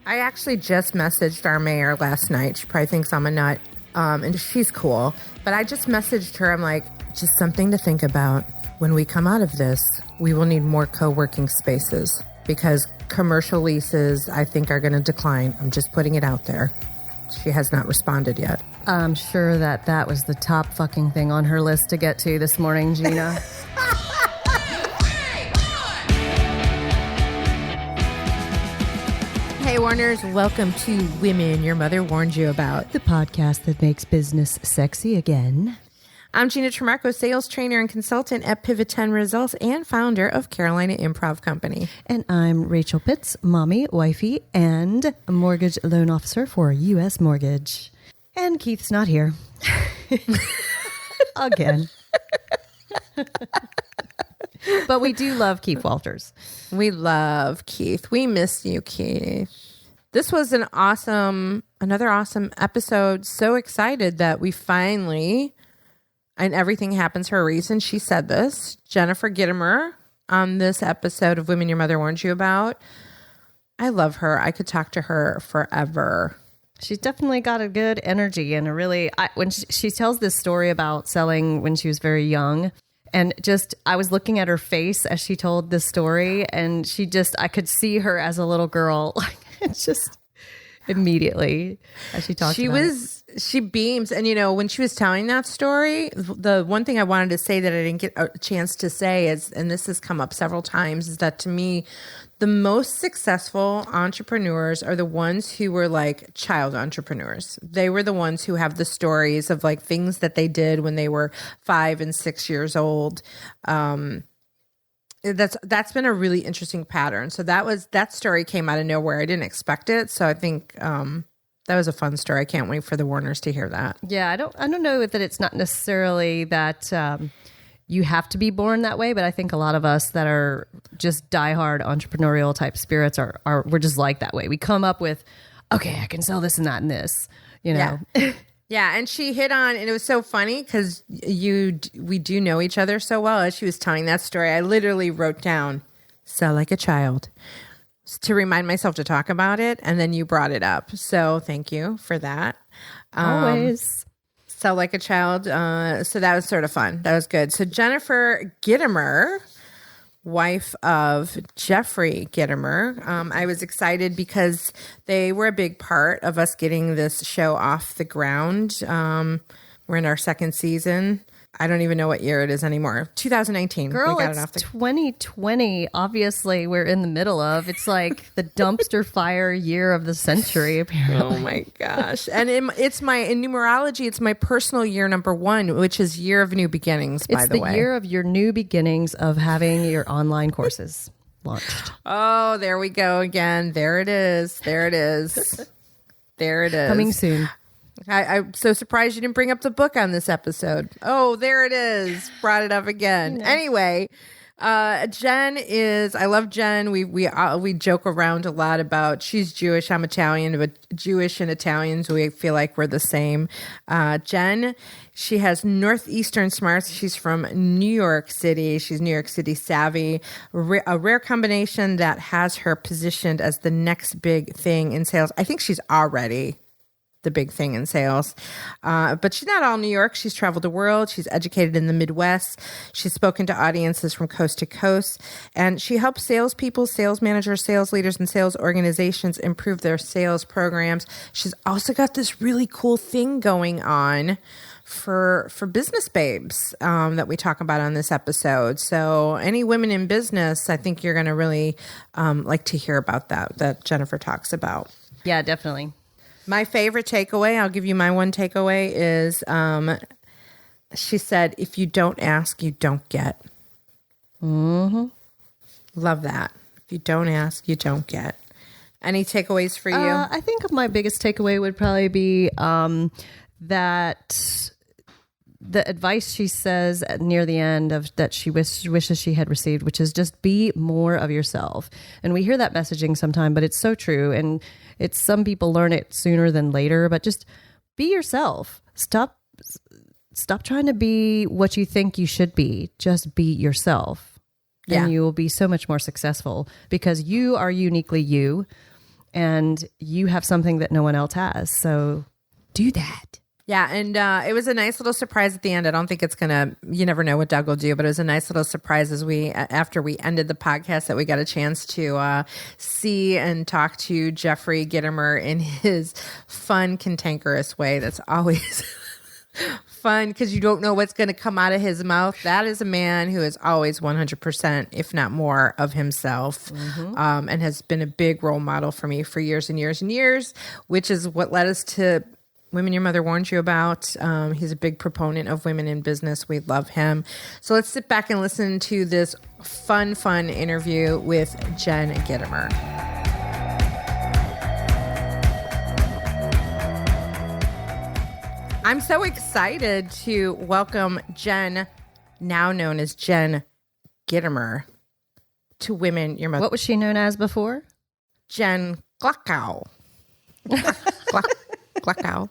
I actually just messaged our mayor last night. She probably thinks I'm a nut, and she's cool. But I just messaged her. I'm like, just something to think about. When we come out of this, we will need more co-working spaces because commercial leases, I think, are going to decline. I'm just putting it out there. She has not responded yet. I'm sure that was the top fucking thing on her list to get to this morning, Gina. Hey, Warners, welcome to Women Your Mother Warned You About. The podcast that makes business sexy again. I'm Gina Trimarco, sales trainer and consultant at Pivot10 Results and founder of Carolina Improv Company. And I'm Rachel Pitts, mommy, wifey, and a mortgage loan officer for U.S. Mortgage. And Keith's not here. Again. But we do love Keith Walters. We love Keith. We miss you, Keith. This was another awesome episode. So excited that we finally, and everything happens for a reason. She said this, Jennifer Gitomer, on this episode of Women Your Mother Warned You About. I love her. I could talk to her forever. She's definitely got a good energy and a really, when she tells this story about selling when she was very young, and just, I was looking at her face as she told this story, and I could see her as a little girl. It's just immediately as she talks about it. She beams. And, when she was telling that story, the one thing I wanted to say that I didn't get a chance to say is, and this has come up several times, is that to me, the most successful entrepreneurs are the ones who were like child entrepreneurs. They were the ones who have the stories of like things that they did when they were 5 and 6 years old. That's been a really interesting pattern. So that story came out of nowhere. I didn't expect it. So I think that was a fun story. I can't wait for the Warners to hear that. Yeah, I don't know that it's not necessarily that you have to be born that way, but I think a lot of us that are just diehard entrepreneurial type spirits we're just like that way. We come up with, okay, I can sell this and that and this, Yeah. Yeah, and she hit on, and it was so funny because we do know each other so well. As she was telling that story, I literally wrote down, sell like a child, to remind myself to talk about it, and then you brought it up. So thank you for that. Always. Sell like a child. So that was sort of fun. That was good. So Jennifer Gitomer, wife of Jeffrey Gitomer. I was excited because they were a big part of us getting this show off the ground. We're in our second season. I don't even know what year it is anymore. 2019. Girl, we got it's 2020. Obviously, we're in the middle of. It's like the dumpster fire year of the century, apparently. Oh my gosh. And in numerology, it's my personal year number 1, which is year of new beginnings, by the way. It's the year of your new beginnings of having your online courses launched. Oh, there we go again. There it is. There it is. There it is. Coming soon. I'm so surprised you didn't bring up the book on this episode. Oh, there it is. Brought it up again. Yeah. Anyway, Jen is, I love Jen. We joke around a lot about, she's Jewish, I'm Italian, but Jewish and Italians, we feel like we're the same. Jen, she has Northeastern smarts. She's from New York City. She's New York City savvy, a rare combination that has her positioned as the next big thing in sales. I think she's already the big thing in sales. But she's not all New York. She's traveled the world. She's educated in the Midwest. She's spoken to audiences from coast to coast. And she helps salespeople, sales managers, sales leaders, and sales organizations improve their sales programs. She's also got this really cool thing going on for business babes that we talk about on this episode. So any women in business, I think you're going to really like to hear about that Jennifer talks about. Yeah, definitely. My favorite takeaway, I'll give you my one takeaway, is she said, if you don't ask, you don't get. Mm-hmm. Love that. If you don't ask, you don't get. Any takeaways for you? I think my biggest takeaway would probably be that the advice she says near the end of that she wishes she had received, which is just be more of yourself. And we hear that messaging sometime, but it's so true. And it's, some people learn it sooner than later, but just be yourself. Stop trying to be what you think you should be. Just be yourself. Yeah. And you will be so much more successful because you are uniquely you. and you have something that no one else has. So do that. Yeah, and it was a nice little surprise at the end. I don't think it's gonna. You never know what Doug will do, but it was a nice little surprise after we ended the podcast that we got a chance to see and talk to Jeffrey Gitomer in his fun, cantankerous way. That's always fun because you don't know what's going to come out of his mouth. That is a man who is always 100%, if not more, of himself, and has been a big role model for me for years and years and years, which is what led us to Women Your Mother Warned You About. He's a big proponent of women in business. We love him. So let's sit back and listen to this fun interview with Jen Gitomer. I'm so excited to welcome Jen, now known as Jen Gitomer, to Women Your Mother. What was she known as before? Jen Glockow. Glockow.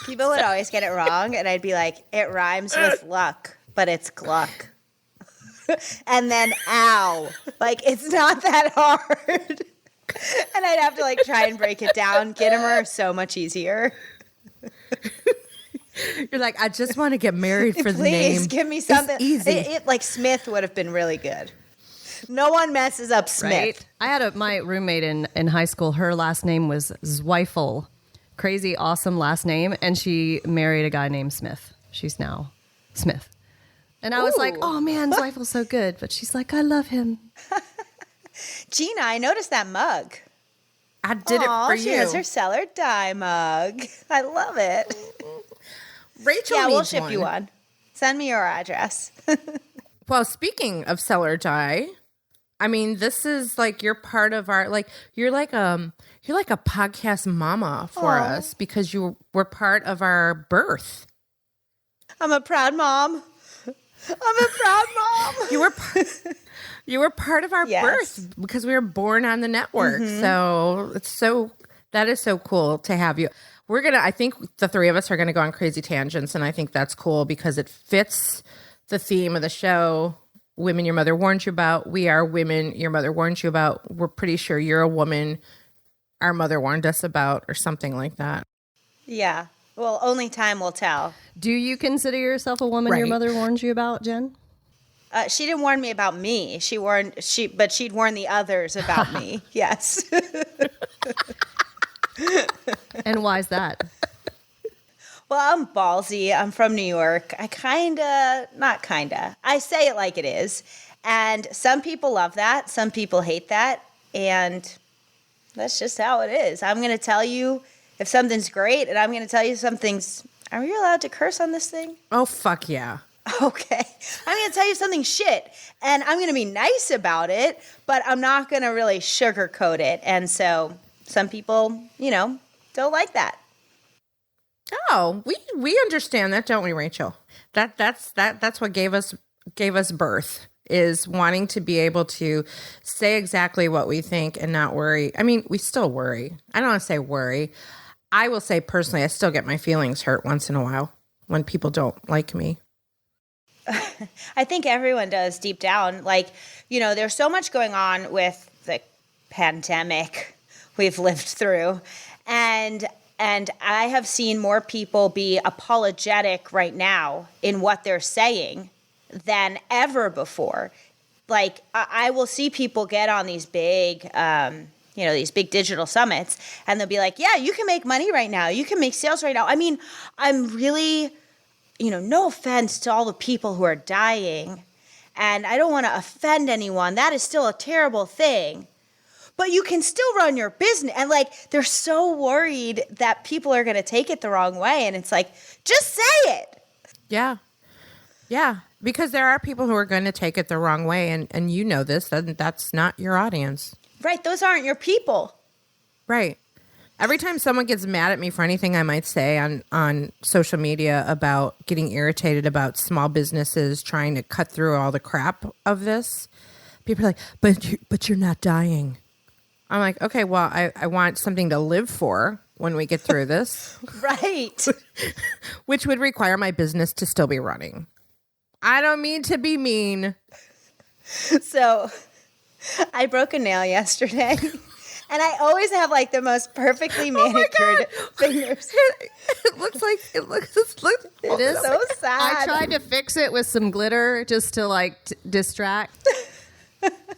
People would always get it wrong, and I'd be like, it rhymes with luck, but it's Gluck. And then ow. Like, it's not that hard. And I'd have to like try and break it down. Gitomer, so much easier. You're like, I just want to get married for the name. Please give me something. It's easy. Like Smith would have been really good. No one messes up Smith. Right? I had my roommate in high school. Her last name was Zweifel. Crazy, awesome last name. And she married a guy named Smith. She's now Smith. And I was like, oh man, Zweifel's so good. But she's like, I love him. Gina, I noticed that mug. I did it for she you. has her Cellar Die mug. I love it. Rachel Yeah, needs we'll ship you one. Send me your address. Well, speaking of Cellar Die, I mean, this is like you're part of our you're like a podcast mama for us because you were part of our birth. I'm a proud mom. You were part of our birth because we were born on the network. So that is so cool to have you. I think the three of us are gonna go on crazy tangents, and I think that's cool because it fits the theme of the show. Women Your Mother Warned You About. We are women your mother warned you about. We're pretty sure you're a woman our mother warned us about, or something like that. Yeah. Well, only time will tell. Do you consider yourself a woman your mother warned you about, Jen? She didn't warn me about me. But she'd warn the others about me. Yes. And why is that? Well, I'm ballsy. I'm from New York. I say it like it is. And some people love that. Some people hate that. And that's just how it is. I'm going to tell you if something's great, and I'm going to tell you something's... Are we allowed to curse on this thing? Oh, fuck yeah. Okay. I'm going to tell you something shit, and I'm going to be nice about it, but I'm not going to really sugarcoat it. And so some people, don't like that. Oh, we understand that, don't we, Rachel? That's what gave us birth, is wanting to be able to say exactly what we think and not worry. I mean, we still worry. I don't want to say worry. I will say personally, I still get my feelings hurt once in a while when people don't like me. I think everyone does deep down. Like, there's so much going on with the pandemic we've lived through. And I have seen more people be apologetic right now in what they're saying than ever before. Like, I will see people get on these big, these big digital summits, and they'll be like, yeah, you can make money right now. You can make sales right now. I mean, I'm really, no offense to all the people who are dying, and I don't want to offend anyone. That is still a terrible thing. But you can still run your business. And they're so worried that people are going to take it the wrong way. And it's like, just say it. Yeah. Yeah. Because there are people who are going to take it the wrong way. And you know this, that's not your audience. Right. Those aren't your people. Right. Every time someone gets mad at me for anything I might say on social media about getting irritated about small businesses trying to cut through all the crap of this, people are like, but you're not dying. I'm like, okay, well, I want something to live for when we get through this. Right. Which would require my business to still be running. I don't mean to be mean. So I broke a nail yesterday, And I always have like the most perfectly manicured fingers. It looks It is so sad. I tried to fix it with some glitter just to like distract.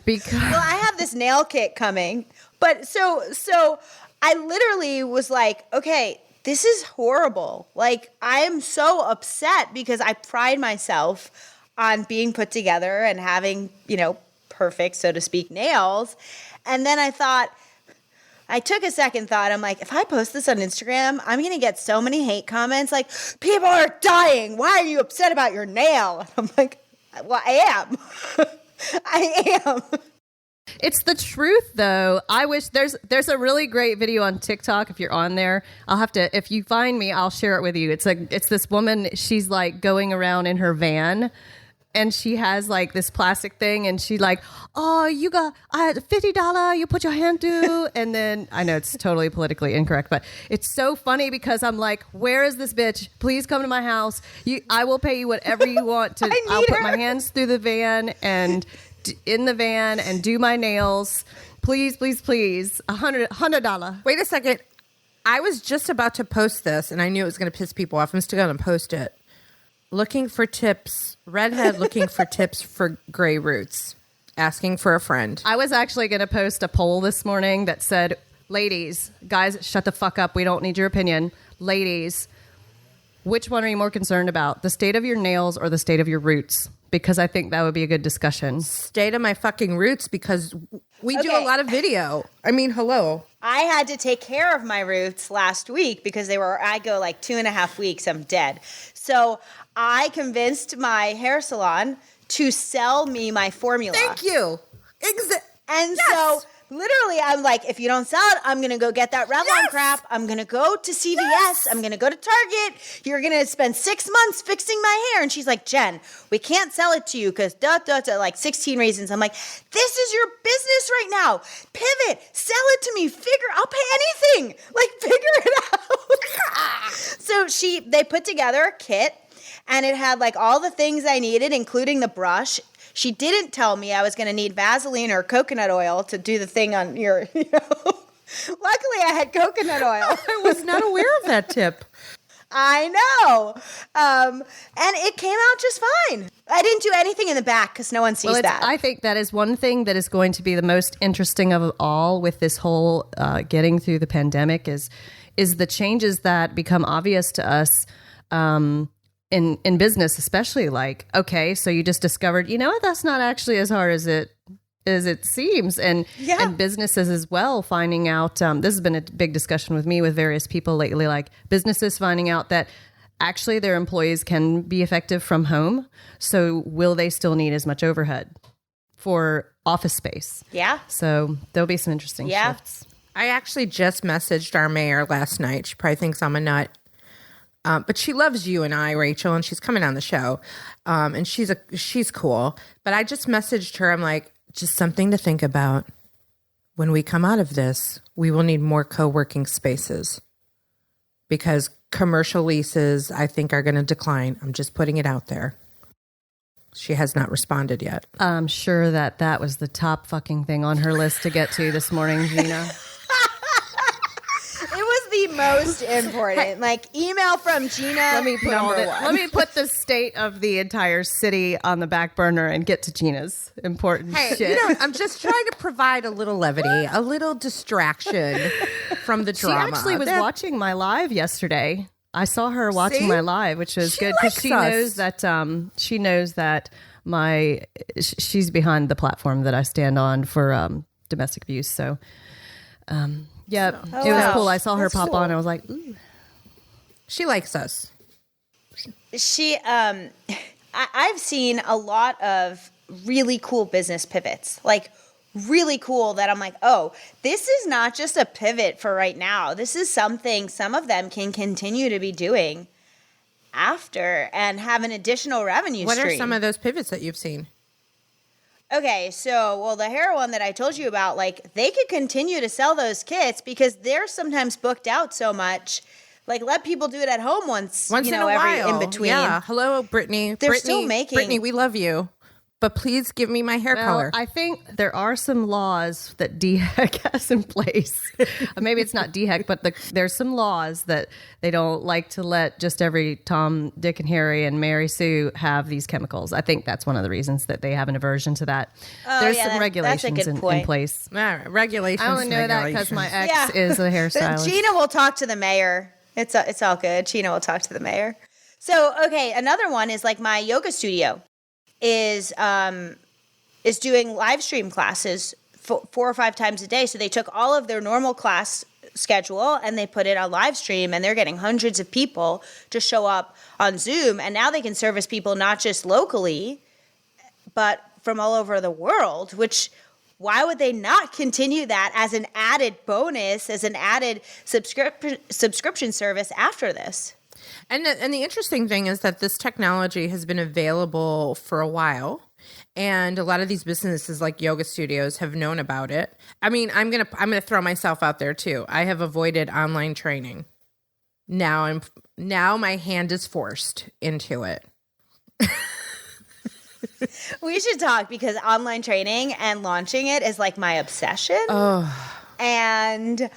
Because Well, I have this nail kit coming, but so I literally was like, okay, this is horrible. Like, I am so upset because I pride myself on being put together and having, perfect, so to speak, nails. And then I took a second thought. I'm like, if I post this on Instagram, I'm going to get so many hate comments like, people are dying. Why are you upset about your nail? And I'm like, well, I am. I am. it's the truth, though. I wish there's a really great video on TikTok. If you're on there, I'll have to. If you find me, I'll share it with you. It's this woman. She's like going around in her van, and she has like this plastic thing, and she like, oh, I had $50. You put your hand through, and then I know it's totally politically incorrect, but it's so funny because I'm like, where is this bitch? Please come to my house. I will pay you whatever you want to. I'll put my hands through the van and in the van and do my nails. Please, please, please. $100. Wait a second. I was just about to post this, and I knew it was going to piss people off. I'm still going to post it. Looking for tips. Redhead looking for tips for gray roots. Asking for a friend. I was actually going to post a poll this morning that said, ladies, guys, shut the fuck up. We don't need your opinion. Ladies, which one are you more concerned about? The state of your nails or the state of your roots? Because I think that would be a good discussion. State of my fucking roots, because we do Okay. a lot of video. I mean, hello. I had to take care of my roots last week because I go like 2.5 weeks, I'm dead. So I convinced my hair salon to sell me my formula. Thank you. And Yes. so literally I'm like, if you don't sell it, I'm going to go get that Revlon Yes. crap. I'm going to go to CVS. Yes. I'm going to go to Target. You're going to spend 6 months fixing my hair. And she's like, Jen, we can't sell it to you because like 16 reasons. I'm like, this is your business right now. Pivot, sell it to me. I'll pay anything. Like, figure it out. So they put together a kit, and it had like all the things I needed, including the brush. She didn't tell me I was going to need Vaseline or coconut oil to do the thing on your, Luckily, I had coconut oil. I was not aware of that tip. I know. And it came out just fine. I didn't do anything in the back because no one sees that. I think that is one thing that is going to be the most interesting of all with this whole getting through the pandemic is the changes that become obvious to us in business, especially like, okay, so you just discovered, what, that's not actually as hard as it seems. And businesses as well, finding out, this has been a big discussion with me with various people lately, like businesses finding out that actually their employees can be effective from home. So will they still need as much overhead for office space? Yeah. So there'll be some interesting shifts. I actually just messaged our mayor last night. She probably thinks I'm a nut. But she loves you and I, Rachel, and she's coming on the show. And she's cool. But I just messaged her. I'm like, just something to think about. When we come out of this, we will need more co-working spaces. Because commercial leases, I think, are going to decline. I'm just putting it out there. She has not responded yet. I'm sure that was the top fucking thing on her list to get to this morning, Gina. It was the most important. Like, email from Gina. Let me put the state of the entire city on the back burner and get to Gina's important shit. I'm just trying to provide a little levity, a little distraction from the She drama. actually was watching my live yesterday. I saw her watching See? my live, which was good because she knows that she's behind the platform that I stand on for domestic abuse. So, it was cool. I saw her pop on. I was like, ooh. She likes us. I've seen a lot of really cool business pivots, like really cool that I'm like, oh, this is not just a pivot for right now. This is something some of them can continue to be doing after and have an additional revenue What stream. are some of those pivots that you've seen? Okay, so, the hair one that I told you about, like, they could continue to sell those kits because they're sometimes booked out so much. Like, let people do it at home once in a while. In between. Yeah. Hello, Brittany. They're still making. Brittany, we love you. but please give me my hair Well, color. I think there are some laws that DHEC has in place. Maybe it's not DHEC, but there's some laws that they don't like to let just every Tom, Dick, and Harry and Mary Sue have these chemicals. I think that's one of the reasons that they have an aversion to that. There's some regulations that's a good point. in place. All right, regulations. I only know that because my ex is a hairstylist. Gina will talk to the mayor. It's all good. Gina will talk to the mayor. So, okay, another one is like my yoga studio is doing live stream classes 4 or 5 times a day. So they took all of their normal class schedule and they put it on live stream, and they're getting hundreds of people to show up on Zoom. And now they can service people not just locally, but from all over the world, which why would they not continue that as an added bonus, as an added subscription service after this? And the interesting thing is that this technology has been available for a while, and a lot of these businesses like yoga studios have known about it. I mean, I'm gonna throw myself out there too. I have avoided online training. Now my hand is forced into it. We should talk, because online training and launching it is like my obsession. Oh, and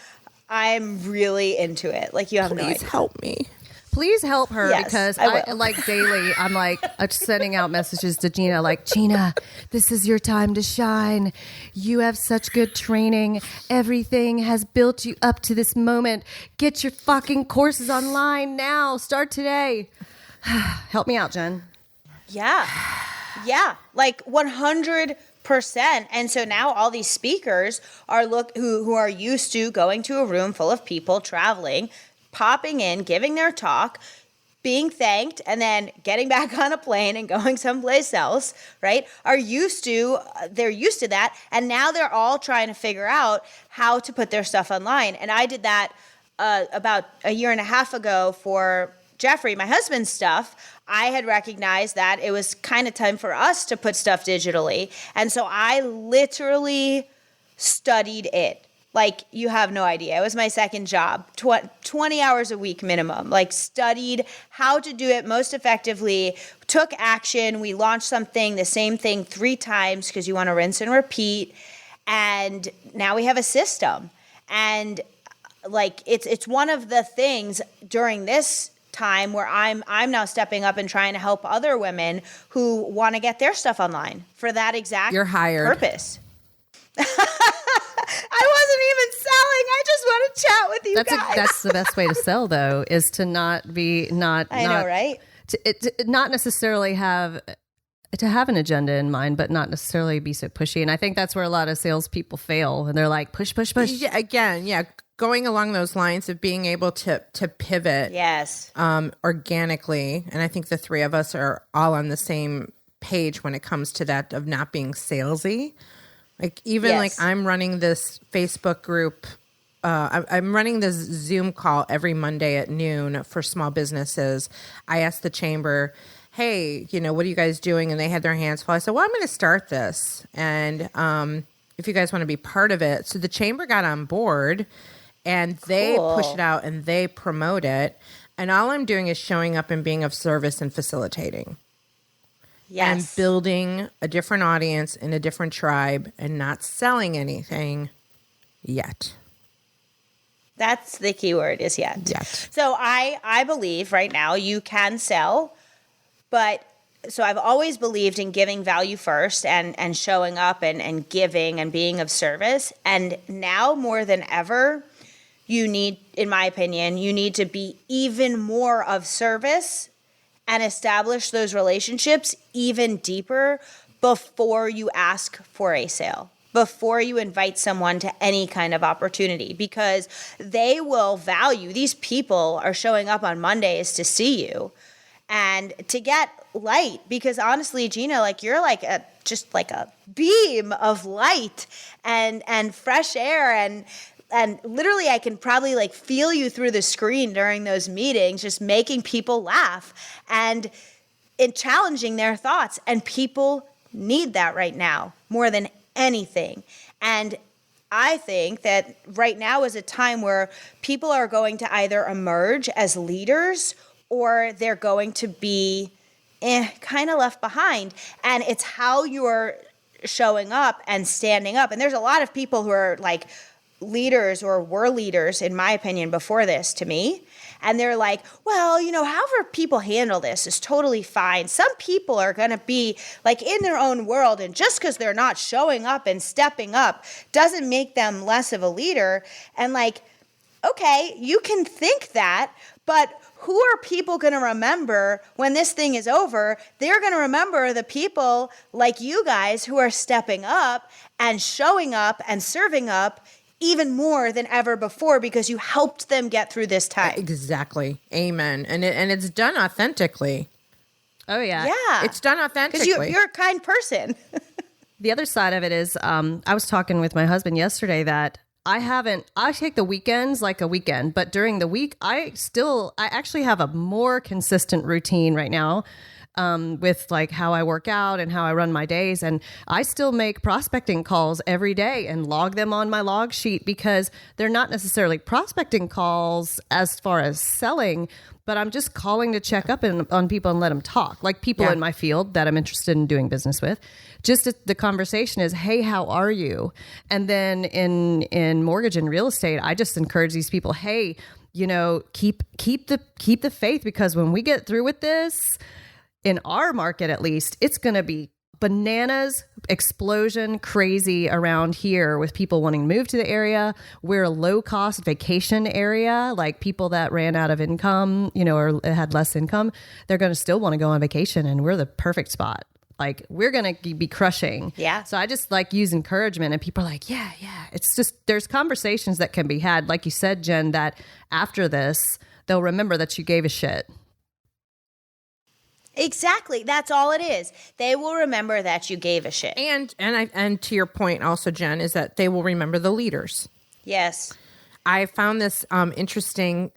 I'm really into it. Like, you have no idea. please help me. Please help her, Yes, because I I will. like daily, I'm like sending out messages to Gina, like, Gina, this is your time to shine. You have such good training. Everything has built you up to this moment. Get your fucking courses online now. Start today. Help me out, Jen. Yeah. Yeah. Like 100%. And so now all these speakers are who are used to going to a room full of people, traveling, popping in, giving their talk, being thanked, and then getting back on a plane and going someplace else, right? They're used to that. And now they're all trying to figure out how to put their stuff online. And I did that about a year and a half ago for Jeffrey, my husband's stuff. I had recognized that it was kind of time for us to put stuff digitally. And so I literally studied it. Like, you have no idea. It was my second job, 20 hours a week minimum. Like, studied how to do it most effectively, took action. We launched something, the same thing 3 times, because you want to rinse and repeat. And now we have a system. And like, it's one of the things during this time where I'm now stepping up and trying to help other women who want to get their stuff online for that exact You're hired. purpose. I wasn't even selling. I just want to chat with you guys. That's the best way to sell, though, is to not know, right? To not necessarily have an agenda in mind, but not necessarily be so pushy. And I think that's where a lot of salespeople fail, and they're like, push. Yeah, again, yeah. Going along those lines of being able to pivot, Yes. Organically, and I think the 3 of us are all on the same page when it comes to that, of not being salesy. Like, even like I'm running this Facebook group. I'm running this Zoom call every Monday at noon for small businesses. I asked the chamber, hey, what are you guys doing? And they had their hands full. I said, well, I'm going to start this. And if you guys want to be part of it. So the chamber got on board, and they push it out and they promote it. And all I'm doing is showing up and being of service and facilitating. Yes. And building a different audience in a different tribe, and not selling anything yet. That's the key word, is yet. Yet. So I believe right now you can sell, but so I've always believed in giving value first and showing up and giving and being of service. And now more than ever, you need, in my opinion, you need to be even more of service and establish those relationships even deeper before you ask for a sale, before you invite someone to any kind of opportunity, because they will value, these people are showing up on Mondays to see you and to get light, because honestly, Gina, like, you're like just like a beam of light and fresh air, and literally I can probably like feel you through the screen during those meetings, just making people laugh and challenging their thoughts. And people need that right now more than anything. And I think that right now is a time where people are going to either emerge as leaders, or they're going to be kind of left behind. And it's how you're showing up and standing up. And there's a lot of people who are like leaders or were leaders, in my opinion, before this to me. And they're like, well, you know, however people handle this is totally fine. Some people are going to be like in their own world. And just because they're not showing up and stepping up doesn't make them less of a leader. And like, okay, you can think that, but who are people going to remember when this thing is over? They're going to remember the people like you guys who are stepping up and showing up and serving up even more than ever before because you helped them get through this time. Exactly. Amen. And it's done authentically. Oh, yeah. Yeah. It's done authentically. Because you're a kind person. The other side of it is I was talking with my husband yesterday that I take the weekends like a weekend, but during the week, I actually have a more consistent routine right now with like how I work out and how I run my days. And I still make prospecting calls every day and log them on my log sheet because they're not necessarily prospecting calls as far as selling, but I'm just calling to check up on people and let them talk, like people in my field that I'm interested in doing business with. Just the conversation is, hey, how are you? And then in mortgage and real estate, I just encourage these people, hey, you know, keep the faith, because when we get through with this, in our market at least, it's going to be bananas, explosion, crazy around here with people wanting to move to the area. We're a low cost vacation area, like people that ran out of income, you know, or had less income, they're going to still want to go on vacation, and we're the perfect spot. Like, we're going to be crushing. Yeah. So I just like use encouragement, and people are like, yeah. It's just, there's conversations that can be had. Like you said, Jen, that after this, they'll remember that you gave a shit. Exactly. That's all it is. They will remember that you gave a shit. And to your point also, Jen, is that they will remember the leaders. Yes. I found this interesting.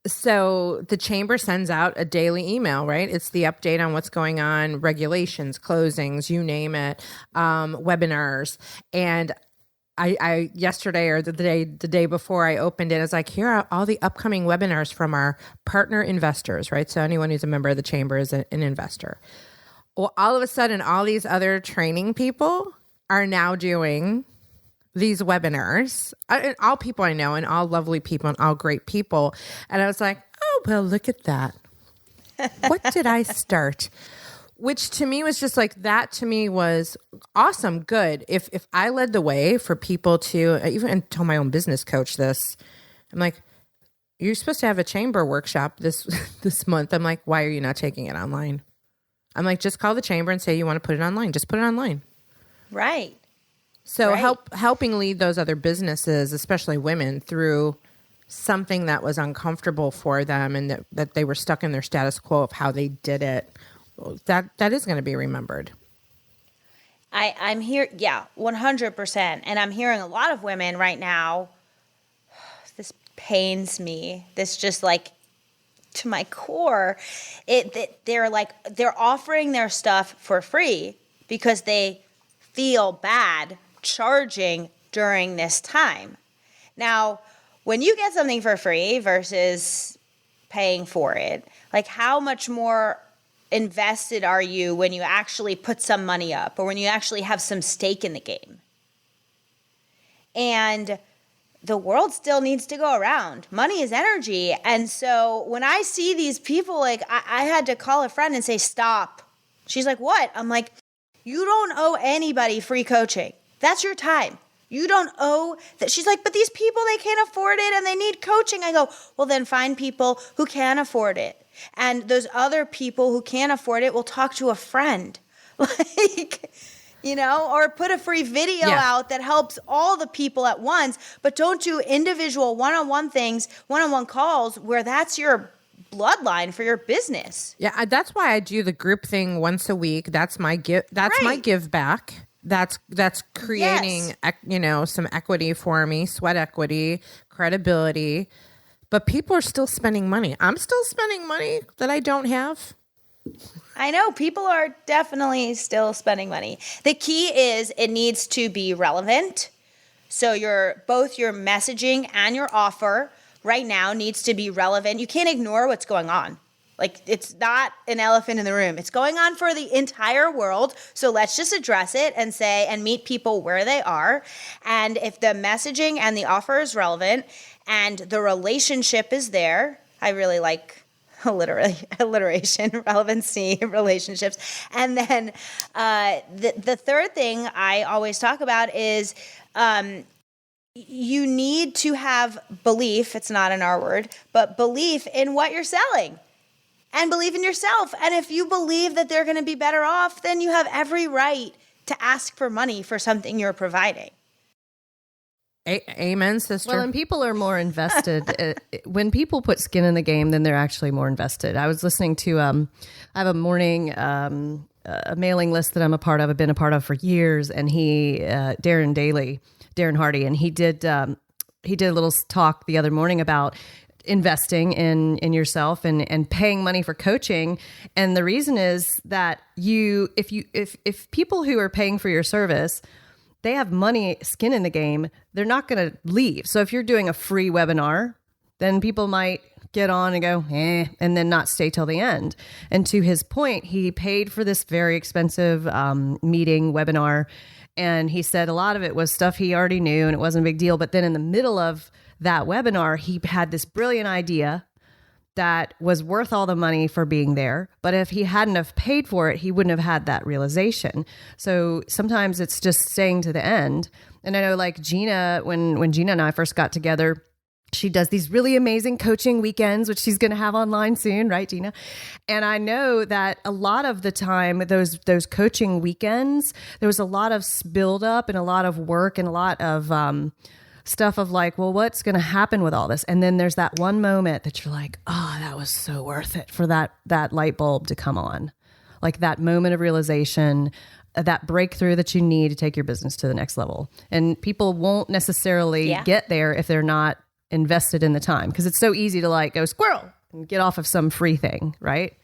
So the chamber sends out a daily email, right? It's the update on what's going on, regulations, closings, you name it, webinars. And I yesterday or the day before I opened it, I was like, here are all the upcoming webinars from our partner investors, right? So anyone who's a member of the chamber is an investor. Well, all of a sudden, all these other training people are now doing these webinars. And all people I know, and all lovely people, and all great people. And I was like, oh, well, look at that. What did I start? Which to me was just like, that to me was awesome, good. If I led the way for people to, I even told my own business coach this, I'm like, you're supposed to have a chamber workshop this month. I'm like, why are you not taking it online? I'm like, just call the chamber and say you want to put it online. Just put it online. Right. So Right. helping lead those other businesses, especially women, through something that was uncomfortable for them, and that they were stuck in their status quo of how they did it. That is going to be remembered. I'm here. Yeah, 100%. And I'm hearing a lot of women right now. This pains me. This just like to my core. They're offering their stuff for free because they feel bad charging during this time. Now, when you get something for free versus paying for it, like how much more invested are you when you actually put some money up or when you actually have some stake in the game? And the world still needs to go around. Money is energy. And so when I see these people, like I had to call a friend and say, stop. She's like, what? I'm like, you don't owe anybody free coaching. That's your time. You don't owe that. She's like, but these people, they can't afford it and they need coaching. I go, well, then find people who can afford it. And those other people who can't afford it will talk to a friend, like, you know, or put a free video out that helps all the people at once, but don't do individual one-on-one things, one-on-one calls where that's your bloodline for your business. Yeah, that's why I do the group thing once a week. That's my give. That's my give back. That's creating, you know, some equity for me, sweat equity, credibility. But people are still spending money. I'm still spending money that I don't have. I know people are definitely still spending money. The key is it needs to be relevant. So both your messaging and your offer right now needs to be relevant. You can't ignore what's going on. Like, it's not an elephant in the room. It's going on for the entire world. So let's just address it and say, and meet people where they are. And if the messaging and the offer is relevant and the relationship is there, I really like alliteration, relevancy, relationships. And then the third thing I always talk about is you need to have belief. It's not an R word, but belief in what you're selling. And believe in yourself. And if you believe that they're going to be better off, then you have every right to ask for money for something you're providing. Amen, sister. Well, and people are more invested. When people put skin in the game, then they're actually more invested. I was listening to, I have a morning, a mailing list that I'm a part of, I've been a part of for years. And Darren Hardy, and he did a little talk the other morning about investing in yourself and paying money for coaching. And the reason is that if people who are paying for your service, they have money, skin in the game, they're not going to leave. So if you're doing a free webinar, then people might get on and go, and then not stay till the end. And to his point, he paid for this very expensive meeting, webinar. And he said a lot of it was stuff he already knew and it wasn't a big deal. But then in the middle of that webinar, he had this brilliant idea that was worth all the money for being there. But if he hadn't have paid for it, he wouldn't have had that realization. So sometimes it's just staying to the end. And I know like Gina, when Gina and I first got together, she does these really amazing coaching weekends, which she's going to have online soon, right, Gina? And I know that a lot of the time, those coaching weekends, there was a lot of build up and a lot of work and a lot of stuff of like, well, what's going to happen with all this? And then there's that one moment that you're like, oh, that was so worth it for that light bulb to come on. Like that moment of realization, that breakthrough that you need to take your business to the next level. And people won't necessarily get there if they're not invested in the time, because it's so easy to like go squirrel and get off of some free thing, right?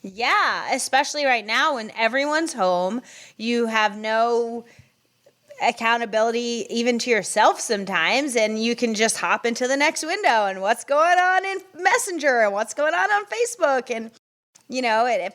Yeah, especially right now when everyone's home, you have no accountability even to yourself sometimes, and you can just hop into the next window and what's going on in Messenger and what's going on Facebook, and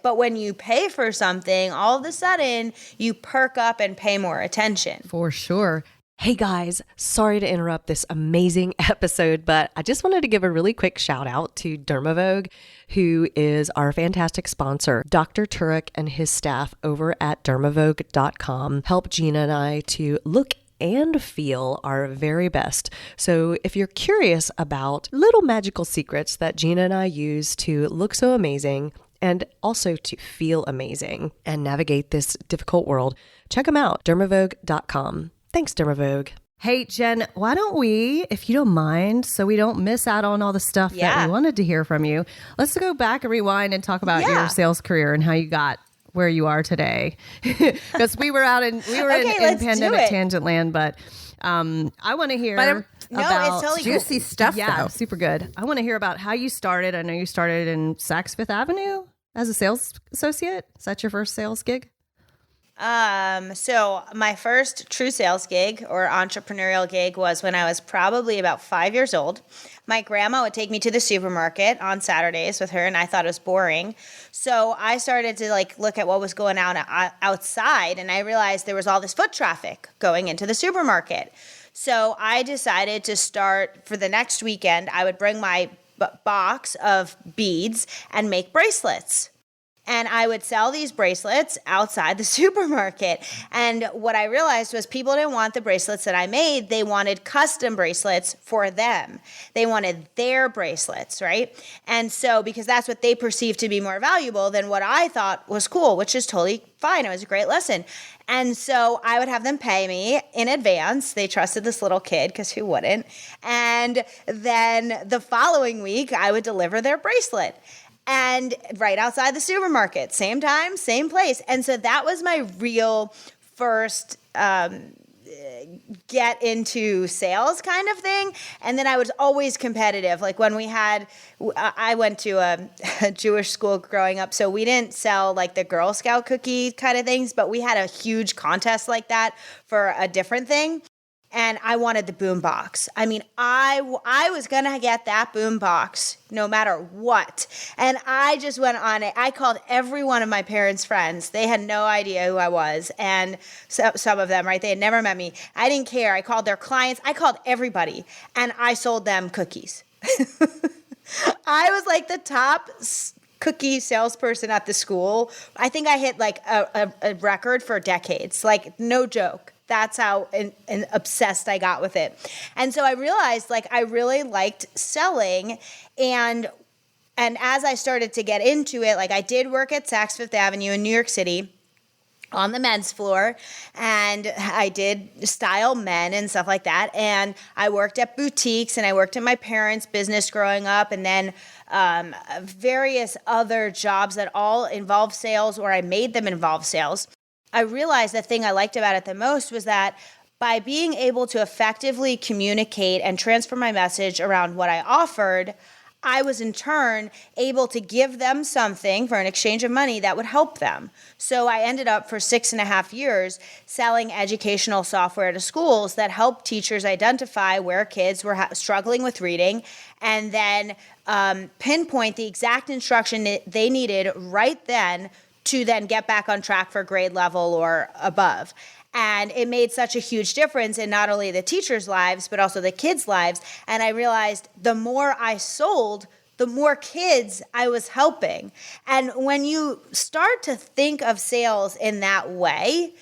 but when you pay for something, all of a sudden you perk up and pay more attention. For sure. Hey guys, sorry to interrupt this amazing episode, but I just wanted to give a really quick shout out to Dermavogue, who is our fantastic sponsor. Dr. Turek and his staff over at dermavogue.com help Gina and I to look and feel our very best. So if you're curious about little magical secrets that Gina and I use to look so amazing and also to feel amazing and navigate this difficult world, check them out, dermavogue.com. Thanks, Dermavogue. Hey, Jen, why don't we, if you don't mind, so we don't miss out on all the stuff that we wanted to hear from you, let's go back and rewind and talk about your sales career and how you got where you are today. Because we were in pandemic tangent land, but I want to hear about it's totally juicy stuff. Yeah, though. super good. I want to hear about how you started. I know you started in Saks Fifth Avenue as a sales associate. Is that your first sales gig? So my first true sales gig or entrepreneurial gig was when I was probably about 5 years old. My grandma would take me to the supermarket on Saturdays with her, and I thought it was boring. So I started to look at what was going on outside, and I realized there was all this foot traffic going into the supermarket. So I decided to start, for the next weekend, I would bring my box of beads and make bracelets. And I would sell these bracelets outside the supermarket. And what I realized was people didn't want the bracelets that I made. They wanted custom bracelets for them. They wanted their bracelets, right? And so because that's what they perceived to be more valuable than what I thought was cool, which is totally fine. It was a great lesson. And so I would have them pay me in advance. They trusted this little kid, because who wouldn't? And then the following week, I would deliver their bracelet. And right outside the supermarket, same time, same place. And so that was my real first get into sales kind of thing. And then I was always competitive. Like when I went to a Jewish school growing up, so we didn't sell like the Girl Scout cookie kind of things, but we had a huge contest like that for a different thing. and I wanted the boom box. I mean, I was going to get that boom box no matter what. And I just went on it. I called every one of my parents' friends. They had no idea who I was. And so, some of them, right, they had never met me. I didn't care. I called their clients. I called everybody. And I sold them cookies. I was like the top cookie salesperson at the school. I think I hit like a record for decades. Like, no joke. That's how obsessed I got with it. And so I realized like I really liked selling. And as I started to get into it, like I did work at Saks Fifth Avenue in New York City on the men's floor, and I did style men and stuff like that. And I worked at boutiques, and I worked in my parents' business growing up, and then various other jobs that all involve sales, or I made them involve sales. I realized the thing I liked about it the most was that by being able to effectively communicate and transfer my message around what I offered, I was in turn able to give them something for an exchange of money that would help them. So I ended up for 6.5 years selling educational software to schools that helped teachers identify where kids were struggling with reading, and then pinpoint the exact instruction that they needed right then to then get back on track for grade level or above. And it made such a huge difference in not only the teachers' lives, but also the kids' lives. And I realized the more I sold, the more kids I was helping. And when you start to think of sales in that way,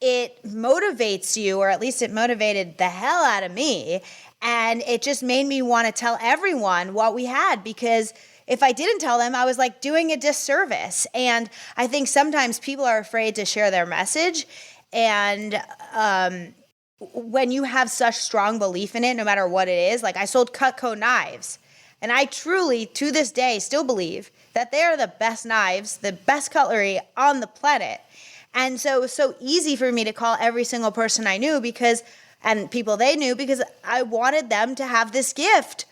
it motivates you, or at least it motivated the hell out of me. And it just made me want to tell everyone what we had, because if I didn't tell them, I was like doing a disservice. And I think sometimes people are afraid to share their message. And when you have such strong belief in it, no matter what it is, like I sold Cutco knives. And I truly, to this day, still believe that they are the best knives, the best cutlery on the planet. And so it was so easy for me to call every single person I knew and people they knew, because I wanted them to have this gift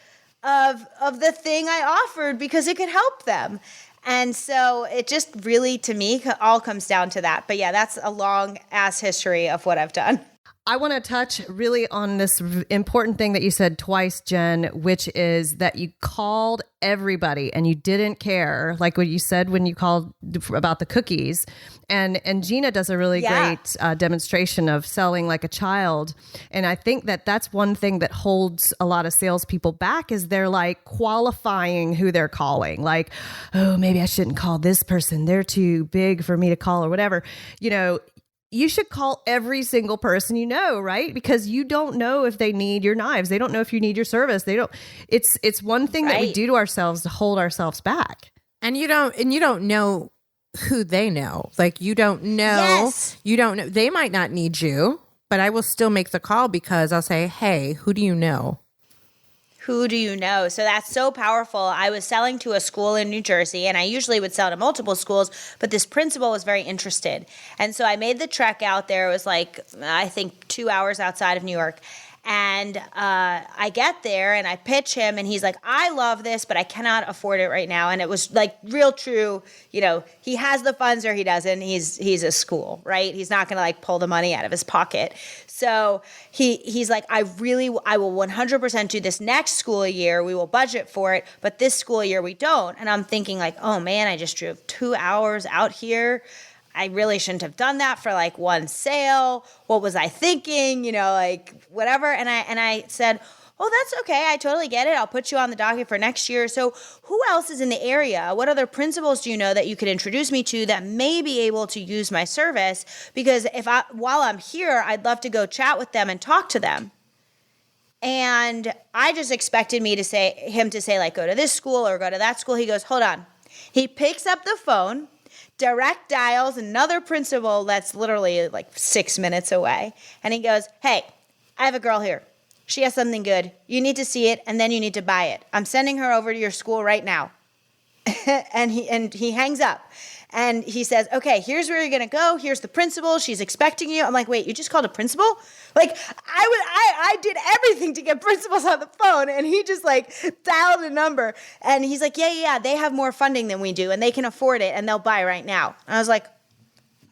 of the thing I offered because it could help them. And so it just really, to me, all comes down to that. But yeah, that's a long ass history of what I've done. I want to touch really on this important thing that you said twice, Jen, which is that you called everybody and you didn't care, like what you said when you called about the cookies. And Gina does a really great demonstration of selling like a child. And I think that that's one thing that holds a lot of salespeople back, is they're like qualifying who they're calling. Like, oh, maybe I shouldn't call this person. They're too big for me to call, or whatever. You know, you should call every single person you know, right? Because you don't know if they need your knives. They don't know if you need your service. They don't. It's one thing that we do to ourselves to hold ourselves back. And you don't know who they know. Like, you don't know. Yes. You don't know. They might not need you, but I will still make the call because I'll say, hey, who do you know? Who do you know? So that's so powerful. I was selling to a school in New Jersey, and I usually would sell to multiple schools, but this principal was very interested. And so I made the trek out there. It was like, I think 2 hours outside of New York. And I get there and I pitch him, and he's like, I love this, but I cannot afford it right now. And it was like real true, you know, he has the funds or he doesn't. He's a school, right? He's not going to like pull the money out of his pocket. So he's like, I will 100% do this next school year. We will budget for it, but this school year we don't. And I'm thinking like, oh man, I just drove 2 hours out here. I really shouldn't have done that for like one sale. What was I thinking? You know, like whatever. And I said, oh, that's okay. I totally get it. I'll put you on the docket for next year. So who else is in the area? What other principals do you know that you could introduce me to that may be able to use my service? Because while I'm here, I'd love to go chat with them and talk to them. And I just expected him to say like, go to this school or go to that school. He goes, hold on. He picks up the phone, direct dials another principal that's literally like 6 minutes away. And he goes, hey, I have a girl here. She has something good. You need to see it, and then you need to buy it. I'm sending her over to your school right now. and he hangs up. And he says, okay, here's where you're going to go. Here's the principal. She's expecting you. I'm like, wait, you just called a principal? Like, I did everything to get principals on the phone. And he just like dialed a number. And he's like, yeah, they have more funding than we do. And they can afford it. And they'll buy right now. And I was like,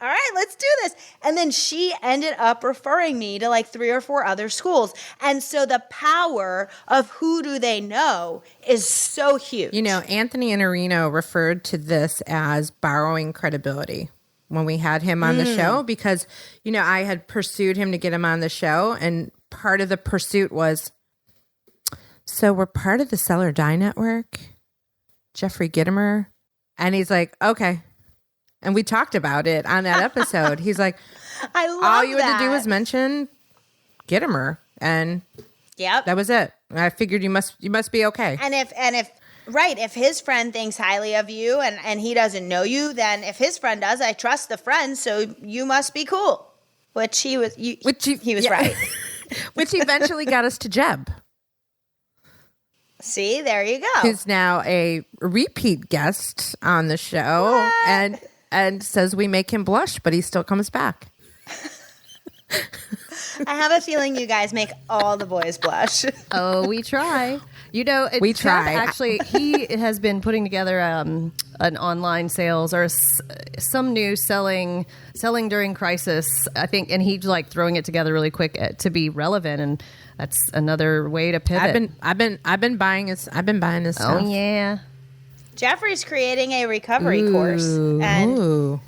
all right, let's do this. And then she ended up referring me to like 3 or 4 other schools. And so the power of who do they know is so huge. You know, Anthony Iannarino referred to this as borrowing credibility when we had him on the show, because, you know, I had pursued him to get him on the show. And part of the pursuit was, so we're part of the Sell or Die Network, Jeffrey Gitomer. And he's like, okay. And we talked about it on that episode. He's like, I love all you that. had to do was mention Gitomer, and that was it. I figured you must be okay. And if his friend thinks highly of you and he doesn't know you, then if his friend does, I trust the friend, so you must be cool. Which he was right. Which eventually got us to Jeb. See, there you go. Who's now a repeat guest on the show and says we make him blush, but he still comes back. I have a feeling you guys make all the boys blush. Oh, we try. You know, we try. Actually, he has been putting together an online sales or some new selling during crisis, I think, and he's like throwing it together really quick to be relevant, and that's another way to pivot. I've been buying his stuff. Oh yeah. Jeffrey's creating a recovery course, and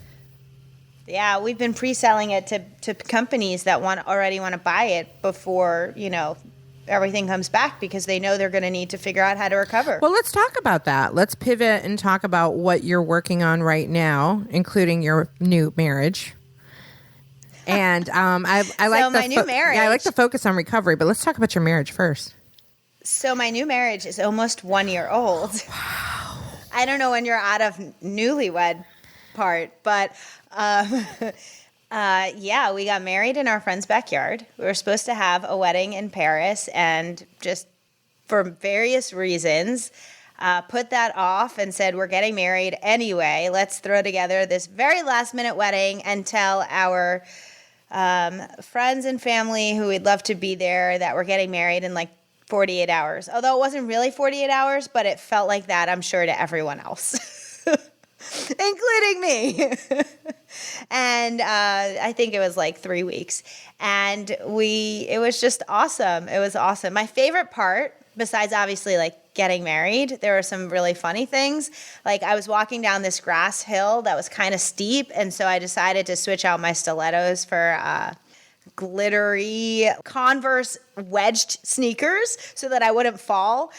yeah, we've been pre-selling it to companies that already want to buy it before, you know, everything comes back, because they know they're going to need to figure out how to recover. Well, let's talk about that. Let's pivot and talk about what you're working on right now, including your new marriage. And I like my new marriage. Yeah, I like to focus on recovery, but let's talk about your marriage first. So my new marriage is almost 1 year old. Wow. I don't know when you're out of newlywed part, but yeah, we got married in our friend's backyard. We were supposed to have a wedding in Paris, and just for various reasons, put that off and said, we're getting married anyway. Let's throw together this very last minute wedding and tell our friends and family who we'd love to be there that we're getting married in like 48 hours. Although it wasn't really 48 hours, but it felt like that, I'm sure, to everyone else, including me. And I think it was like 3 weeks. And it was just awesome. It was awesome. My favorite part, besides obviously like getting married, there were some really funny things. Like I was walking down this grass hill that was kind of steep. And so I decided to switch out my stilettos for glittery Converse wedged sneakers so that I wouldn't fall.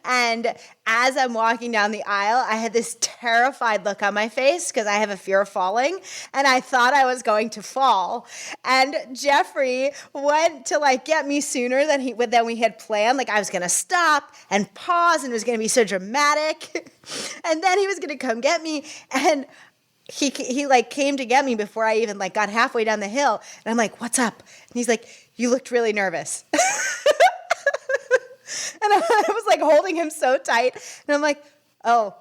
And as I'm walking down the aisle, I had this terrified look on my face because I have a fear of falling, and I thought I was going to fall. And Jeffrey went to like get me sooner than we had planned. Like I was going to stop and pause, and it was going to be so dramatic. And then he was going to come get me, and he like came to get me before I even like got halfway down the hill. And I'm like, "What's up?" And he's like, "You looked really nervous." And I was like holding him so tight. And I'm like, "Oh,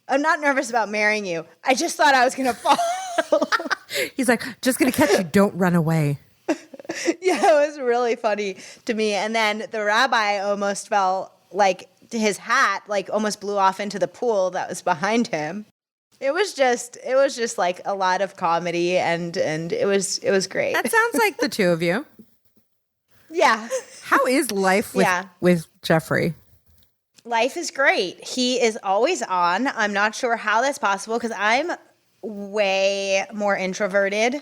I'm not nervous about marrying you. I just thought I was going to fall." He's like, "Just going to catch you. Don't run away." Yeah, it was really funny to me. And then the rabbi almost fell, like his hat like almost blew off into the pool that was behind him. It was just like a lot of comedy, and it was great. That sounds like the two of you. Yeah. How is life with Jeffrey? Life is great. He is always on. I'm not sure how that's possible because I'm way more introverted.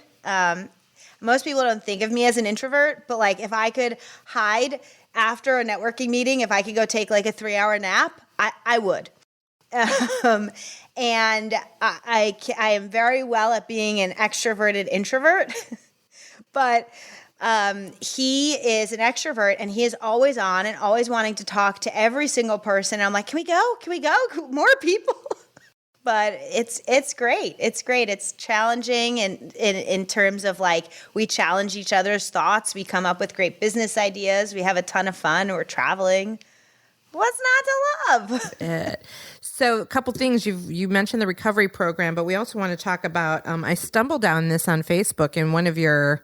Most people don't think of me as an introvert, but like if I could hide after a networking meeting, if I could go take like a 3-hour nap, I would. And I am very well at being an extroverted introvert, but he is an extrovert, and he is always on and always wanting to talk to every single person. And I'm like, can we go? More people. But it's great. It's great. It's challenging, and in terms of like we challenge each other's thoughts. We come up with great business ideas. We have a ton of fun. We're traveling. What's not to love? So a couple things. You mentioned the recovery program, but we also want to talk about, I stumbled down this on Facebook in one of your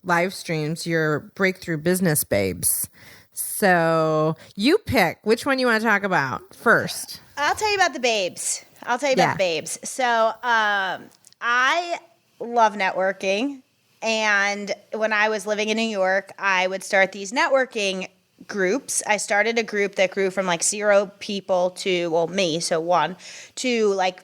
live streams, your Breakthrough Business Babes. So you pick which one you want to talk about first. I'll tell you about the babes. So I love networking. And when I was living in New York, I would start these networking groups. I started a group that grew from like 0 people to, well, me, so 1, to like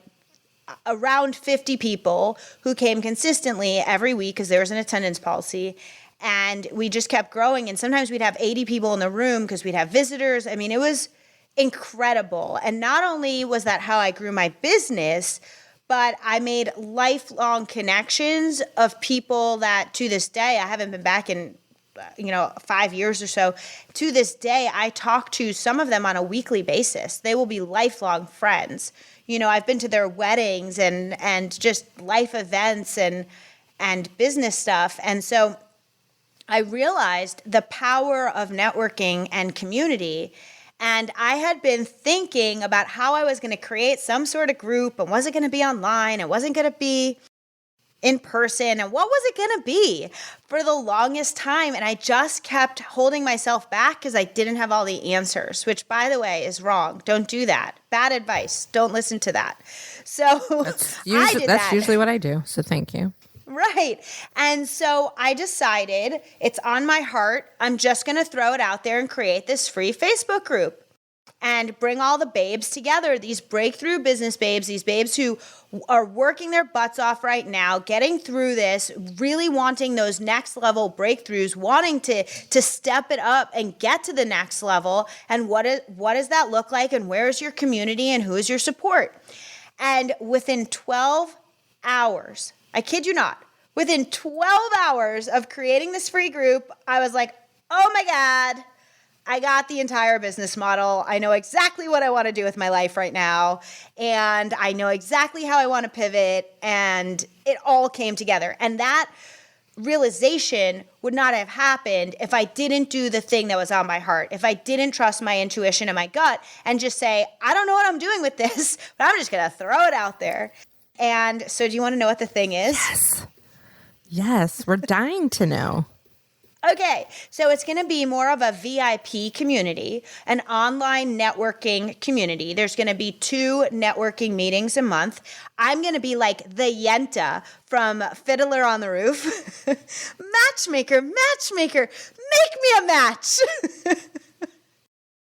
around 50 people who came consistently every week because there was an attendance policy. And we just kept growing. And sometimes we'd have 80 people in the room because we'd have visitors. I mean, it was incredible. And not only was that how I grew my business, but I made lifelong connections of people that to this day, I haven't been back in 5 years or so. To this day, I talk to some of them on a weekly basis. They will be lifelong friends. I've been to their weddings and just life events and business stuff. And so I realized the power of networking and community. And I had been thinking about how I was going to create some sort of group, and was it going to be online? It wasn't going to be in person. And what was it going to be for the longest time? And I just kept holding myself back because I didn't have all the answers, which, by the way, is wrong. Don't do that. Bad advice. Don't listen to that. So That's usually what I do. So thank you. Right. And so I decided it's on my heart. I'm just going to throw it out there and create this free Facebook group and bring all the babes together, these breakthrough business babes, these babes who are working their butts off right now, getting through this, really wanting those next level breakthroughs, wanting to step it up and get to the next level. And what does that look like? And where is your community and who is your support? And within 12 hours, I kid you not, within 12 hours of creating this free group, I was like, oh my God, I got the entire business model. I know exactly what I want to do with my life right now. And I know exactly how I want to pivot. And it all came together. And that realization would not have happened if I didn't do the thing that was on my heart, if I didn't trust my intuition and my gut and just say, I don't know what I'm doing with this, but I'm just going to throw it out there. And so do you want to know what the thing is? Yes, we're dying to know. Okay, so it's going to be more of a VIP community, an online networking community. There's going to be 2 networking meetings a month. I'm going to be like the Yenta from Fiddler on the Roof. Matchmaker, make me a match.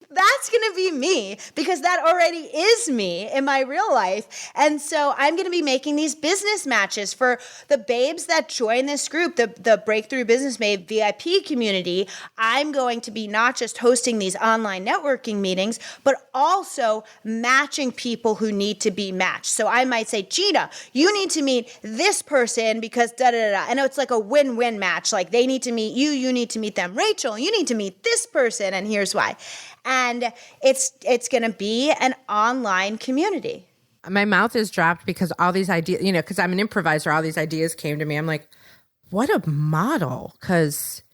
That's going to be me because that already is me in my real life. And so I'm going to be making these business matches for the babes that join this group, the Breakthrough Business Babe VIP community. I'm going to be not just hosting these online networking meetings, but also matching people who need to be matched. So I might say, Gina, you need to meet this person because da-da-da-da. And it's like a win-win match. Like they need to meet you, you need to meet them. Rachel, you need to meet this person, and here's why. And it's going to be an online community. My mouth is dropped because all these ideas, because I'm an improviser, all these ideas came to me. I'm like, what a model. Because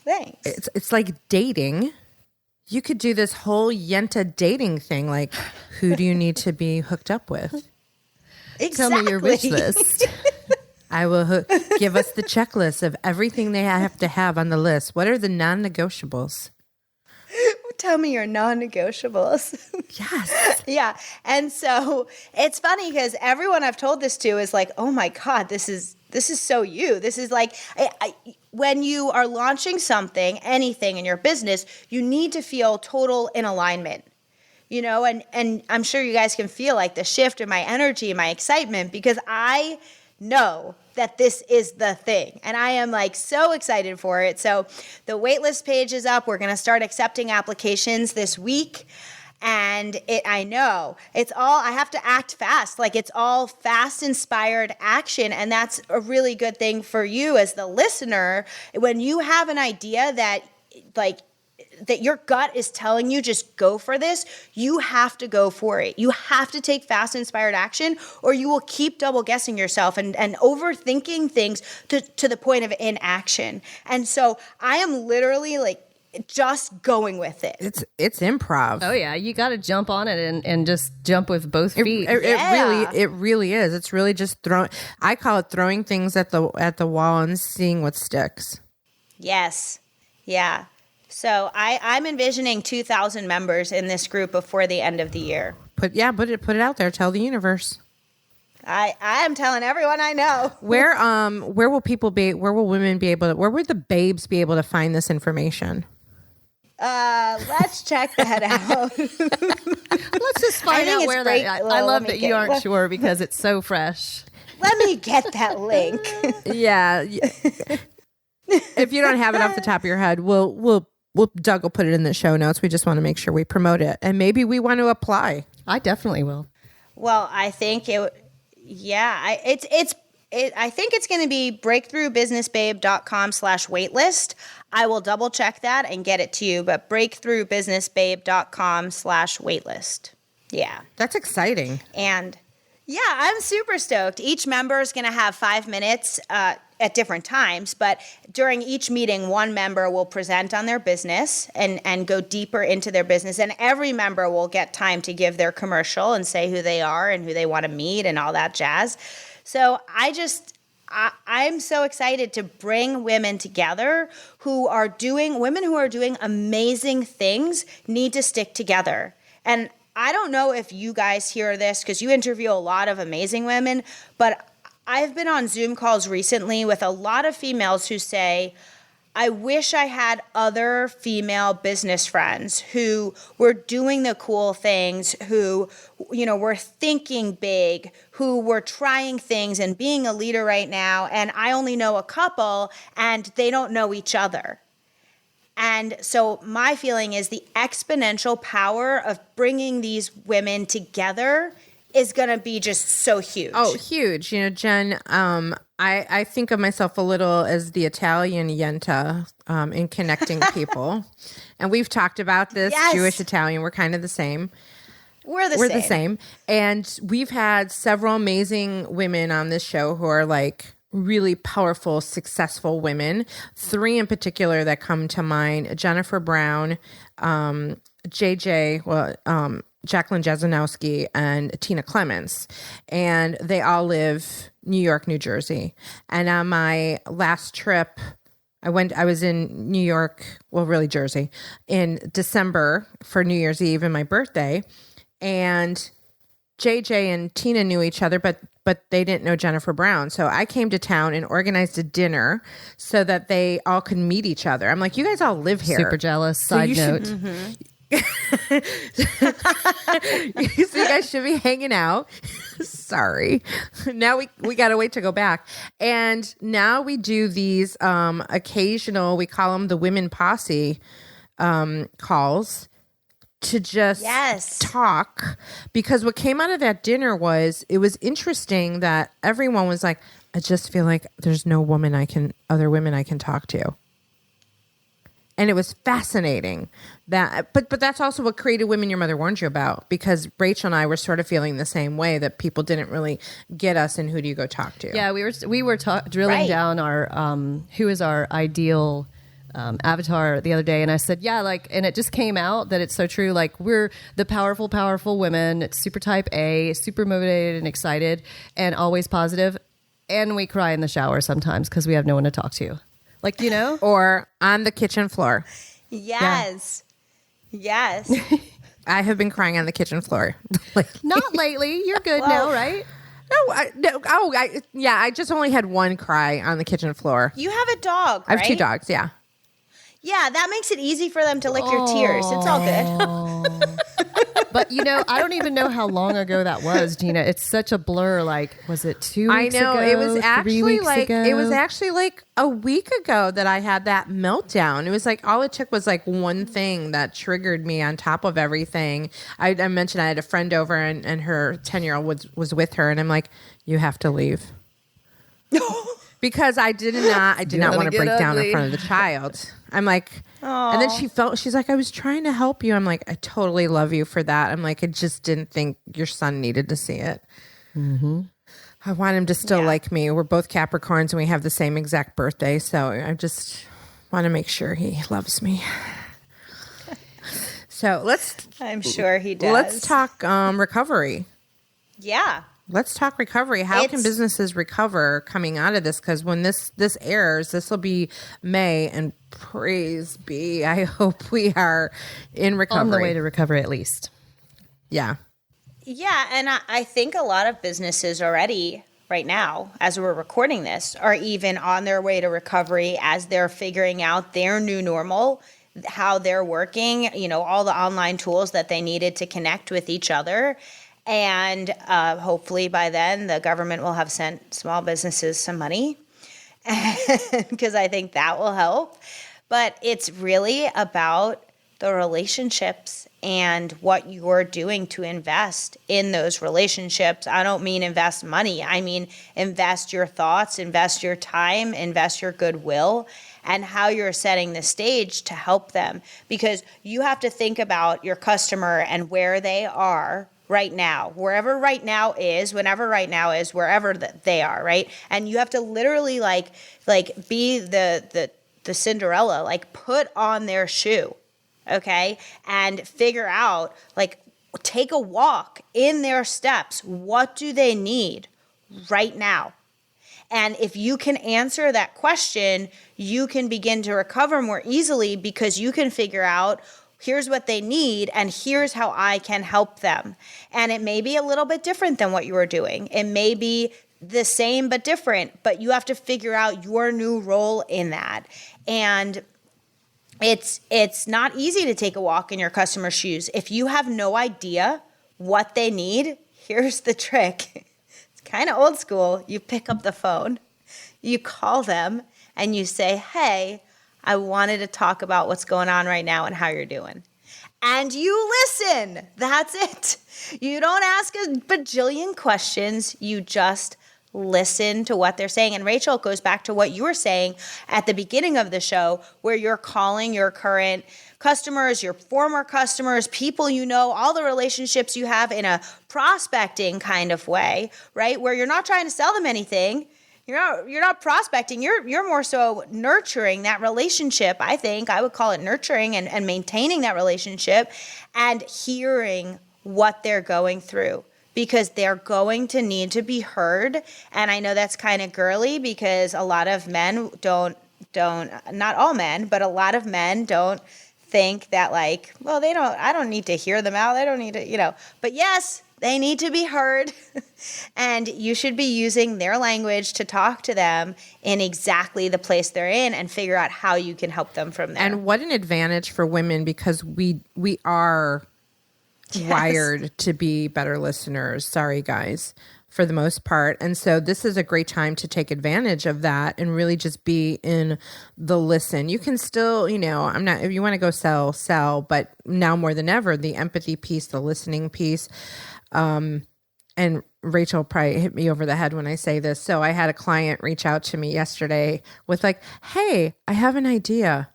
thanks. It's like dating. You could do this whole Yenta dating thing. Like, who do you need to be hooked up with? Exactly. Tell me your wish list. I will give us the checklist of everything they have to have on the list. What are the non-negotiables? Tell me your non-negotiables. Yes. Yeah. And so it's funny because everyone I've told this to is like, oh my God, this is so you. This is like, when you are launching something, anything in your business, you need to feel total in alignment. And I'm sure you guys can feel like the shift in my energy, my excitement, because I know that this is the thing. And I am like so excited for it. So the waitlist page is up. We're going to start accepting applications this week. And I know it's all, I have to act fast. Like it's all fast inspired action. And that's a really good thing for you as the listener. When you have an idea that your gut is telling you just go for this, you have to go for it. You have to take fast, inspired action, or you will keep double guessing yourself and overthinking things to the point of inaction. And so I am literally like just going with it. It's improv. Oh yeah, you got to jump on it and just jump with both feet. It really is. It's really just throwing. I call it throwing things at the wall and seeing what sticks. Yes. Yeah. So I'm envisioning 2,000 members in this group before the end of the year. Put it out there. Tell the universe. I am telling everyone I know. Where will women be able to, where would the babes be able to find this information? Let's check that out. Let's just find out where that. I love that you aren't sure because it's so fresh. Let me get that link. Yeah. If you don't have it off the top of your head, Doug will put it in the show notes. We just want to make sure we promote it, and maybe we want to apply. I definitely will. Well, I think I think it's going to be breakthroughbusinessbabe.com/waitlist. I will double check that and get it to you, but breakthroughbusinessbabe.com/waitlist. Yeah. That's exciting. And yeah, I'm super stoked. Each member is going to have 5 minutes at different times, but during each meeting, one member will present on their business and go deeper into their business. And every member will get time to give their commercial and say who they are and who they want to meet and all that jazz. So I'm so excited to bring women together women who are doing amazing things need to stick together. And I don't know if you guys hear this because you interview a lot of amazing women, but I've been on Zoom calls recently with a lot of females who say, I wish I had other female business friends who were doing the cool things, who, were thinking big, who were trying things and being a leader right now. And I only know a couple and they don't know each other. And so my feeling is the exponential power of bringing these women together is going to be just so huge. Oh, huge. Jen, I think of myself a little as the Italian Yenta in connecting people. And we've talked about this, yes. Jewish, Italian, we're kind of the same. We're the same. And we've had several amazing women on this show who are like really powerful, successful women. 3 in particular that come to mind: Jennifer Brown, Jacqueline Jazanowski, and Tina Clements. And they all live New York, New Jersey. And on my last trip, I was in New York, well, really Jersey, in December for New Year's Eve and my birthday. And JJ and Tina knew each other, but they didn't know Jennifer Brown. So I came to town and organized a dinner so that they all could meet each other. I'm like, you guys all live here. Super jealous. Side note. So you guys should be hanging out. Sorry. Now we got to wait to go back. And now we do these occasional, we call them the women posse calls to just talk, because what came out of that dinner was, it was interesting that everyone was like, I just feel like there's no other women I can talk to. And it was fascinating that, but that's also what created Women Your Mother Warned You About, because Rachel and I were sort of feeling the same way, that people didn't really get us and who do you go talk to? Yeah, we were drilling down our who is our ideal avatar the other day, and I said, and it just came out that it's so true. Like, we're the powerful women. It's super type A, super motivated and excited, and always positive, and we cry in the shower sometimes because we have no one to talk to. Like, or on the kitchen floor. Yes. Yeah. Yes. I have been crying on the kitchen floor. Not lately. You're good now, right? No. I just only had one cry on the kitchen floor. You have a dog, right? I have 2 dogs, yeah. Yeah, that makes it easy for them to lick your tears. It's all good. But, I don't even know how long ago that was, Gina. It's such a blur. Like, was it 2 weeks ago? I know. It was 3 actually weeks like, ago? it was actually like a week ago that I had that meltdown. It was like, all it took was like one thing that triggered me on top of everything. I mentioned I had a friend over and her 10-year-old was with her. And I'm like, you have to leave. Because I did not want to break down in front of the child. I'm like, aww. And then she's like, I was trying to help you. I'm like, I totally love you for that. I'm like, I just didn't think your son needed to see it. Mm-hmm. I want him to still like me. We're both Capricorns and we have the same exact birthday. So I just want to make sure he loves me. So I'm sure he does. Let's talk recovery. Yeah. Let's talk recovery. How can businesses recover coming out of this? Because when this airs, this will be May, and praise be, I hope we are in recovery. On the way to recovery, at least. Yeah. Yeah, and I think a lot of businesses already right now, as we're recording this, are even on their way to recovery as they're figuring out their new normal, how they're working, all the online tools that they needed to connect with each other. And hopefully by then the government will have sent small businesses some money because I think that will help. But it's really about the relationships and what you're doing to invest in those relationships. I don't mean invest money. I mean invest your thoughts, invest your time, invest your goodwill, and how you're setting the stage to help them. Because you have to think about your customer and where they are right now, wherever right now is, whenever right now is, wherever they are, right? And you have to literally like be the Cinderella, like put on their shoe. Okay, and figure out, like, take a walk in their steps. What do they need right now? And if you can answer that question, you can begin to recover more easily because you can figure out, here's what they need and here's how I can help them. And it may be a little bit different than what you were doing. It may be the same but different, but you have to figure out your new role in that. And it's not easy to take a walk in your customer's shoes. If you have no idea what they need, here's the trick. It's kind of old school. You pick up the phone, you call them, and you say, hey, I wanted to talk about what's going on right now and how you're doing. And you listen. That's it. You don't ask a bajillion questions. You just listen to what they're saying. And Rachel, it goes back to what you were saying at the beginning of the show, where you're calling your current customers, your former customers, people you know, all the relationships you have in a prospecting kind of way, right? Where you're not trying to sell them anything. You're not prospecting. You're more so nurturing that relationship. I think I would call it nurturing and maintaining that relationship and hearing what they're going through. Because they're going to need to be heard. And I know that's kind of girly because a lot of men don't, not all men, but a lot of men don't think that like, well, I don't need to hear them out. They don't need to, but yes, they need to be heard. And you should be using their language to talk to them in exactly the place they're in and figure out how you can help them from there. And what an advantage for women, because we are wired to be better listeners. Sorry, guys, for the most part. And so this is a great time to take advantage of that and really just be in the listen. You can still, if you want to go sell, but now more than ever, the empathy piece, the listening piece. And Rachel probably hit me over the head when I say this. So I had a client reach out to me yesterday with like, hey, I have an idea.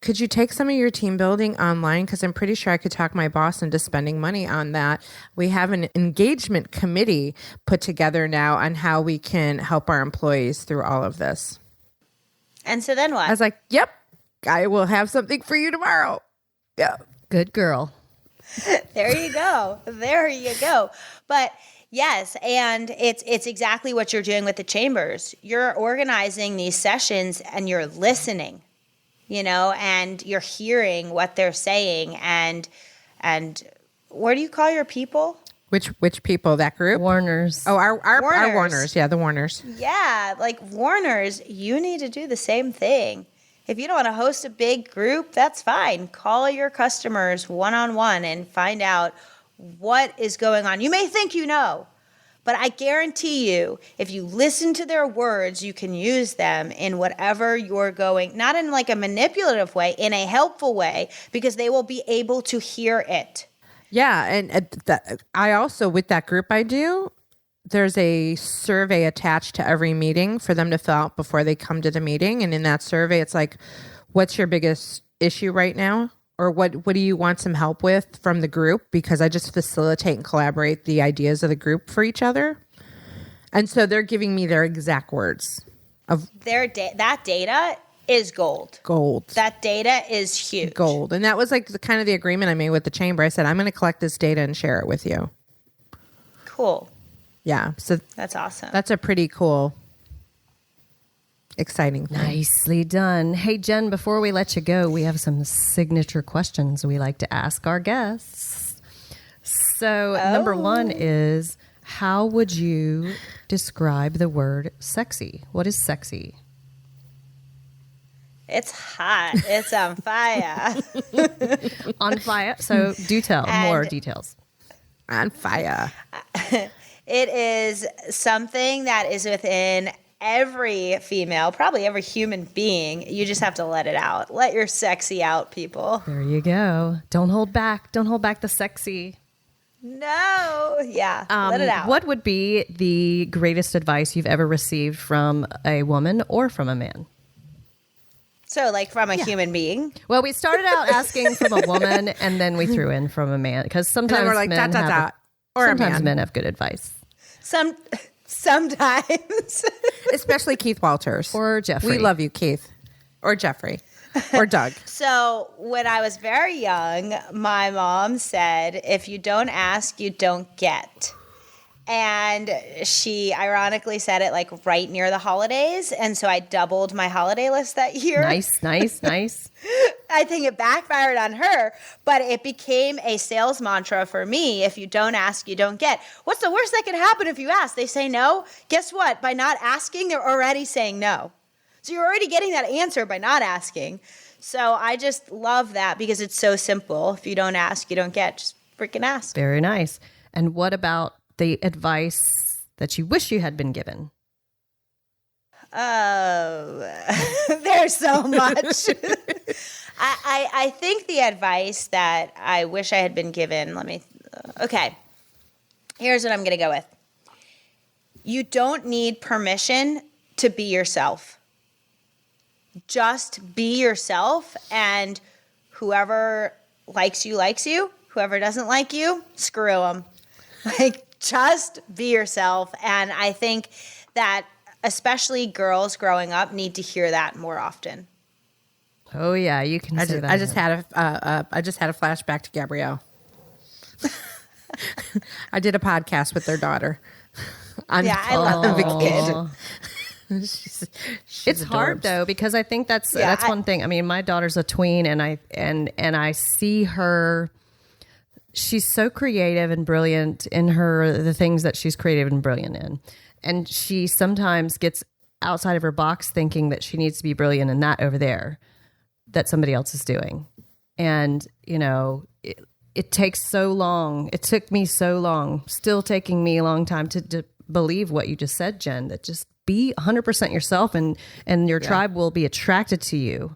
Could you take some of your team building online? Because I'm pretty sure I could talk my boss into spending money on that. We have an engagement committee put together now on how we can help our employees through all of this. And so then what? I was like, yep, I will have something for you tomorrow. Yeah. Good girl. There you go. There you go. But yes, and it's exactly what you're doing with the chambers. You're organizing these sessions and you're listening. And you're hearing what they're saying, and what do you call your people? Which people? That group? Warners. Oh, our Warners. Yeah, the Warners. Yeah, like Warners, you need to do the same thing. If you don't want to host a big group, that's fine. Call your customers one-on-one and find out what is going on. You may think you know, but I guarantee you, if you listen to their words, you can use them in whatever you're going, not in like a manipulative way, in a helpful way, because they will be able to hear it. Yeah. And I also, with that group I do, there's a survey attached to every meeting for them to fill out before they come to the meeting. And in that survey, it's like, what's your biggest issue right now? Or what do you want some help with from the group? Because I just facilitate and collaborate the ideas of the group for each other. And so they're giving me their exact words. That data is gold. Gold. That data is huge. Gold. And that was like the kind of the agreement I made with the chamber. I said, I'm going to collect this data and share it with you. Cool. Yeah. So that's awesome. That's a pretty cool, exciting thing. Nicely done. Hey, Jen, before we let you go, we have some signature questions we like to ask our guests. So number one is, how would you describe the word sexy? What is sexy? It's hot. It's on fire. On fire. So do tell more details. On fire. It is something that is within every female, probably every human being. You just have to let it out. Let your sexy out, people. There you go. Don't hold back. Don't hold back the sexy. No. Yeah. Let it out. What would be the greatest advice you've ever received from a woman or from a man? So, like from a human being? Well, we started out asking from a woman, and then we threw in from a man, because sometimes we're like, men or a sometimes man. men have good advice. Sometimes. Especially Keith Walters. Or Jeffrey. We love you, Keith. Or Jeffrey. Or Doug. So when I was very young, my mom said, if you don't ask, you don't get. And she ironically said it like right near the holidays. And so I doubled my holiday list that year. Nice. I think it backfired on her, but it became a sales mantra for me. If you don't ask, you don't get. What's the worst that can happen if you ask? They say no. Guess what? By not asking, they're already saying no. So you're already getting that answer by not asking. So I just love that because it's so simple. If you don't ask, you don't get. Just freaking ask. Very nice. And what about the advice that you wish you had been given? Oh, there's so much. I think the advice that I wish I had been given, okay, here's what I'm going to go with. You don't need permission to be yourself. Just be yourself, and whoever likes you. Whoever doesn't like you, screw them. Just be yourself. And I think that especially girls growing up need to hear that more often. Oh yeah, you can say that. I just had a flashback to Gabrielle. I did a podcast with their daughter. I love the kid. She's it's hard though, because I think that's one thing. I mean, my daughter's a tween, and I see her. She's so creative and brilliant in the things that she's creative and brilliant in. And she sometimes gets outside of her box thinking that she needs to be brilliant in that over there that somebody else is doing. And, it takes so long. It took me so long, still taking me a long time to believe what you just said, Jen, that just be 100% yourself and your tribe will be attracted to you.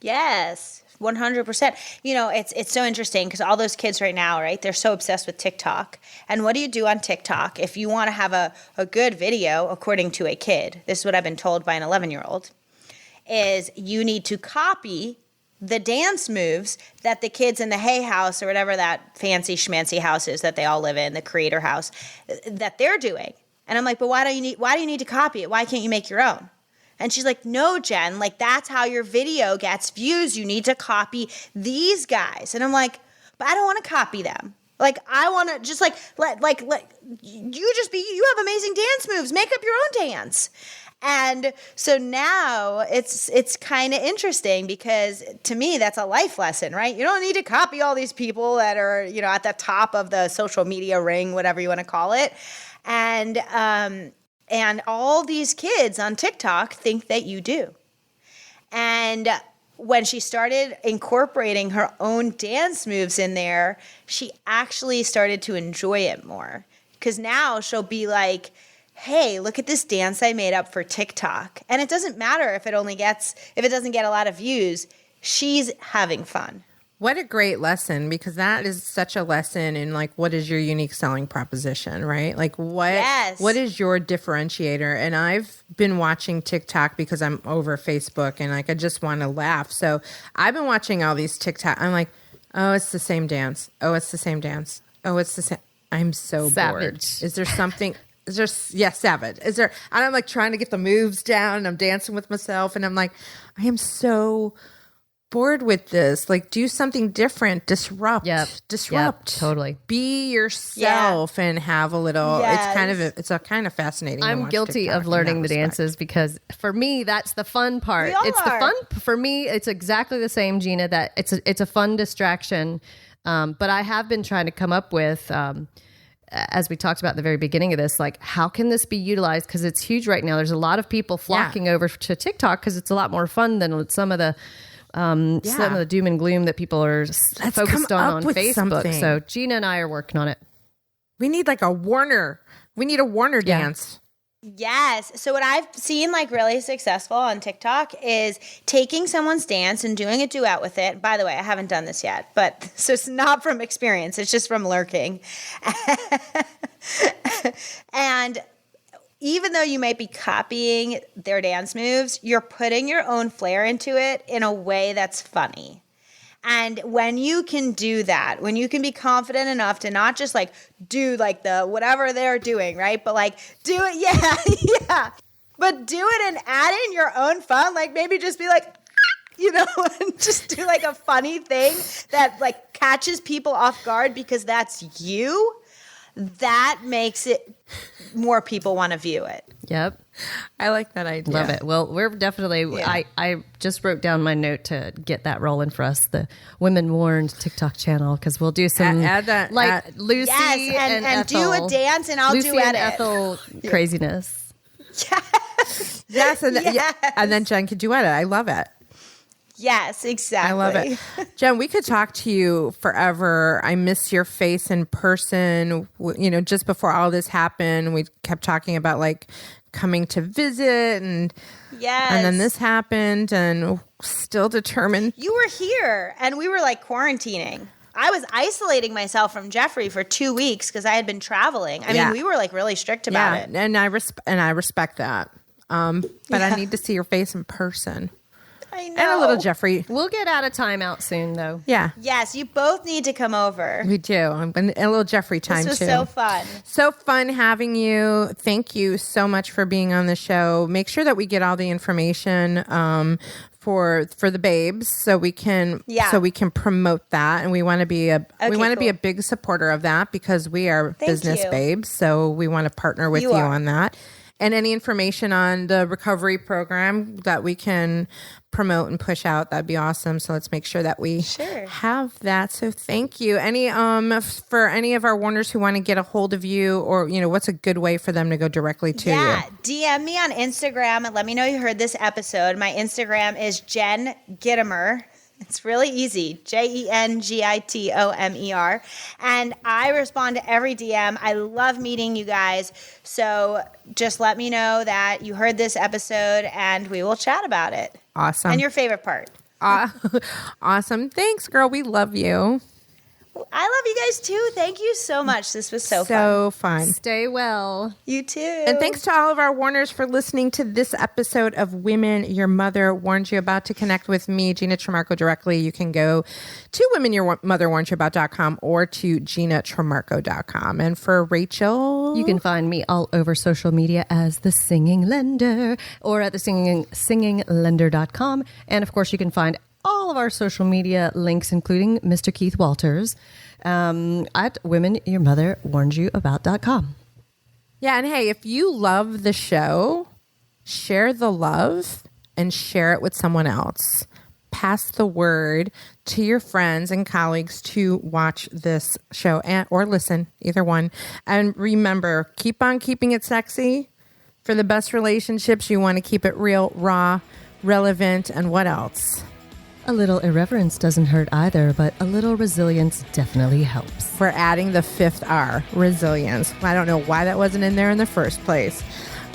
Yes. 100%. It's so interesting because all those kids right now, right, they're so obsessed with TikTok. And what do you do on TikTok? If you want to have a good video, according to a kid, this is what I've been told by an 11-year-old, is you need to copy the dance moves that the kids in the Hay House or whatever that fancy schmancy house is that they all live in, the creator house, that they're doing. And I'm like, but why do you need to copy it? Why can't you make your own? And she's like, no, Jen, that's how your video gets views. You need to copy these guys. And I'm like, but I don't want to copy them. I want to just let you have amazing dance moves. Make up your own dance. And so now it's kind of interesting because to me, that's a life lesson, right? You don't need to copy all these people that are, at the top of the social media ring, whatever you want to call it. And all these kids on TikTok think that you do. And when she started incorporating her own dance moves in there, she actually started to enjoy it more. Because now she'll be like, hey, look at this dance I made up for TikTok. And it doesn't matter if it doesn't get a lot of views, she's having fun. What a great lesson, because that is such a lesson in what is your unique selling proposition, right? What is your differentiator? And I've been watching TikTok because I'm over Facebook and I just want to laugh. So I've been watching all these TikTok. I'm like, oh, it's the same dance. Oh, it's the same dance. Oh, it's the same. I'm so bored. Is there something? Savage. Is there? And I'm trying to get the moves down and I'm dancing with myself and I'm like, I am so bored with this. Do something different. Disrupt. Totally. Be yourself and have a little. Yes. It's a kind of fascinating. I'm guilty of learning the dances because for me that's the fun part. We all it's are. the fun for me. It's exactly the same, Gina. That it's a fun distraction. But I have been trying to come up with, as we talked about at the very beginning of this, like, how can this be utilized? Because it's huge right now. There's a lot of people flocking over to TikTok because it's a lot more fun than some of the doom and gloom that people are focused on Facebook. Something. So Gina and I are working on it. We need like a Warner. We need a Warner dance. Yes. So what I've seen like really successful on TikTok is taking someone's dance and doing a duet with it. By the way, I haven't done this yet, but so it's not from experience. It's just from lurking. And even though you might be copying their dance moves, you're putting your own flair into it in a way that's funny. And when you can do that, when you can be confident enough to not just like do like the whatever they're doing, right? But like do it, yeah. But do it and add in your own fun. Like maybe just be like, and just do like a funny thing that like catches people off guard because that's you. That makes it more people want to view it. Yep. I like that idea. Love it. Well, we're definitely, I just wrote down my note to get that rolling for us, the Women Warned TikTok channel, because we'll do some, add that, like Lucy and Ethel. do a dance and I'll Lucy duet and it. Ethel craziness. Yes. And then Jen could duet it. I love it. Yes, exactly. I love it. Jen, we could talk to you forever. I miss your face in person. Just before all this happened, we kept talking about like coming to visit and then this happened and still determined. You were here and we were like quarantining. I was isolating myself from Jeffrey for 2 weeks because I had been traveling. I mean, we were like really strict about it. And I respect that. But I need to see your face in person. I know. And a little Jeffrey. We'll get out of time out soon, though. Yeah. Yes, you both need to come over. We do. And a little Jeffrey time, This was too. so fun. So fun having you. Thank you so much for being on the show. Make sure that we get all the information for the babes so we can promote that, and we want to be a big supporter of that because we are business babes, so we want to partner with you on that. And any information on the recovery program that we can promote and push out, that'd be awesome. So let's make sure that we have that. So thank you. Any for any of our Warners who want to get a hold of you, or what's a good way for them to go directly to you? DM me on Instagram and let me know you heard this episode. My Instagram is Jen Gitomer. It's really easy, JenGitomer. And I respond to every DM. I love meeting you guys. So just let me know that you heard this episode and we will chat about it. Awesome. And your favorite part. Awesome. Thanks, girl. We love you. I love you guys too. Thank you so much. This was so fun. Stay well. You too. And thanks to all of our Warners for listening to this episode of Women Your Mother Warned You About. To connect with me, Gina Trimarco, directly, you can go to womenyourmotherwarnedyouabout.com or to ginatrimarco.com. And for Rachel, you can find me all over social media as The Singing Lender or at the singinglender.com. And of course, you can find all of our social media links, including Mr. Keith Walters, at womenyourmotherwarnedyouabout.com. Yeah, and hey, if you love the show, share the love and share it with someone else. Pass the word to your friends and colleagues to watch this show or listen, either one. And remember, keep on keeping it sexy. For the best relationships, you want to keep it real, raw, relevant, and what else? A little irreverence doesn't hurt either, but a little resilience definitely helps. We're adding the 5th R, resilience. I don't know why that wasn't in there in the first place.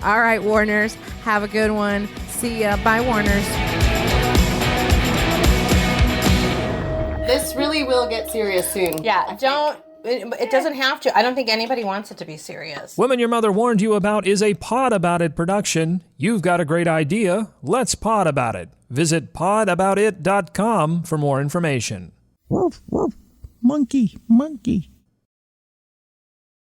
All right, Warners, have a good one. See ya. Bye, Warners. This really will get serious soon. Yeah, it doesn't have to. I don't think anybody wants it to be serious. Women Your Mother Warned You About is a Pod About It production. You've got a great idea. Let's pod about it. Visit podaboutit.com for more information. Woof, woof. Monkey, monkey.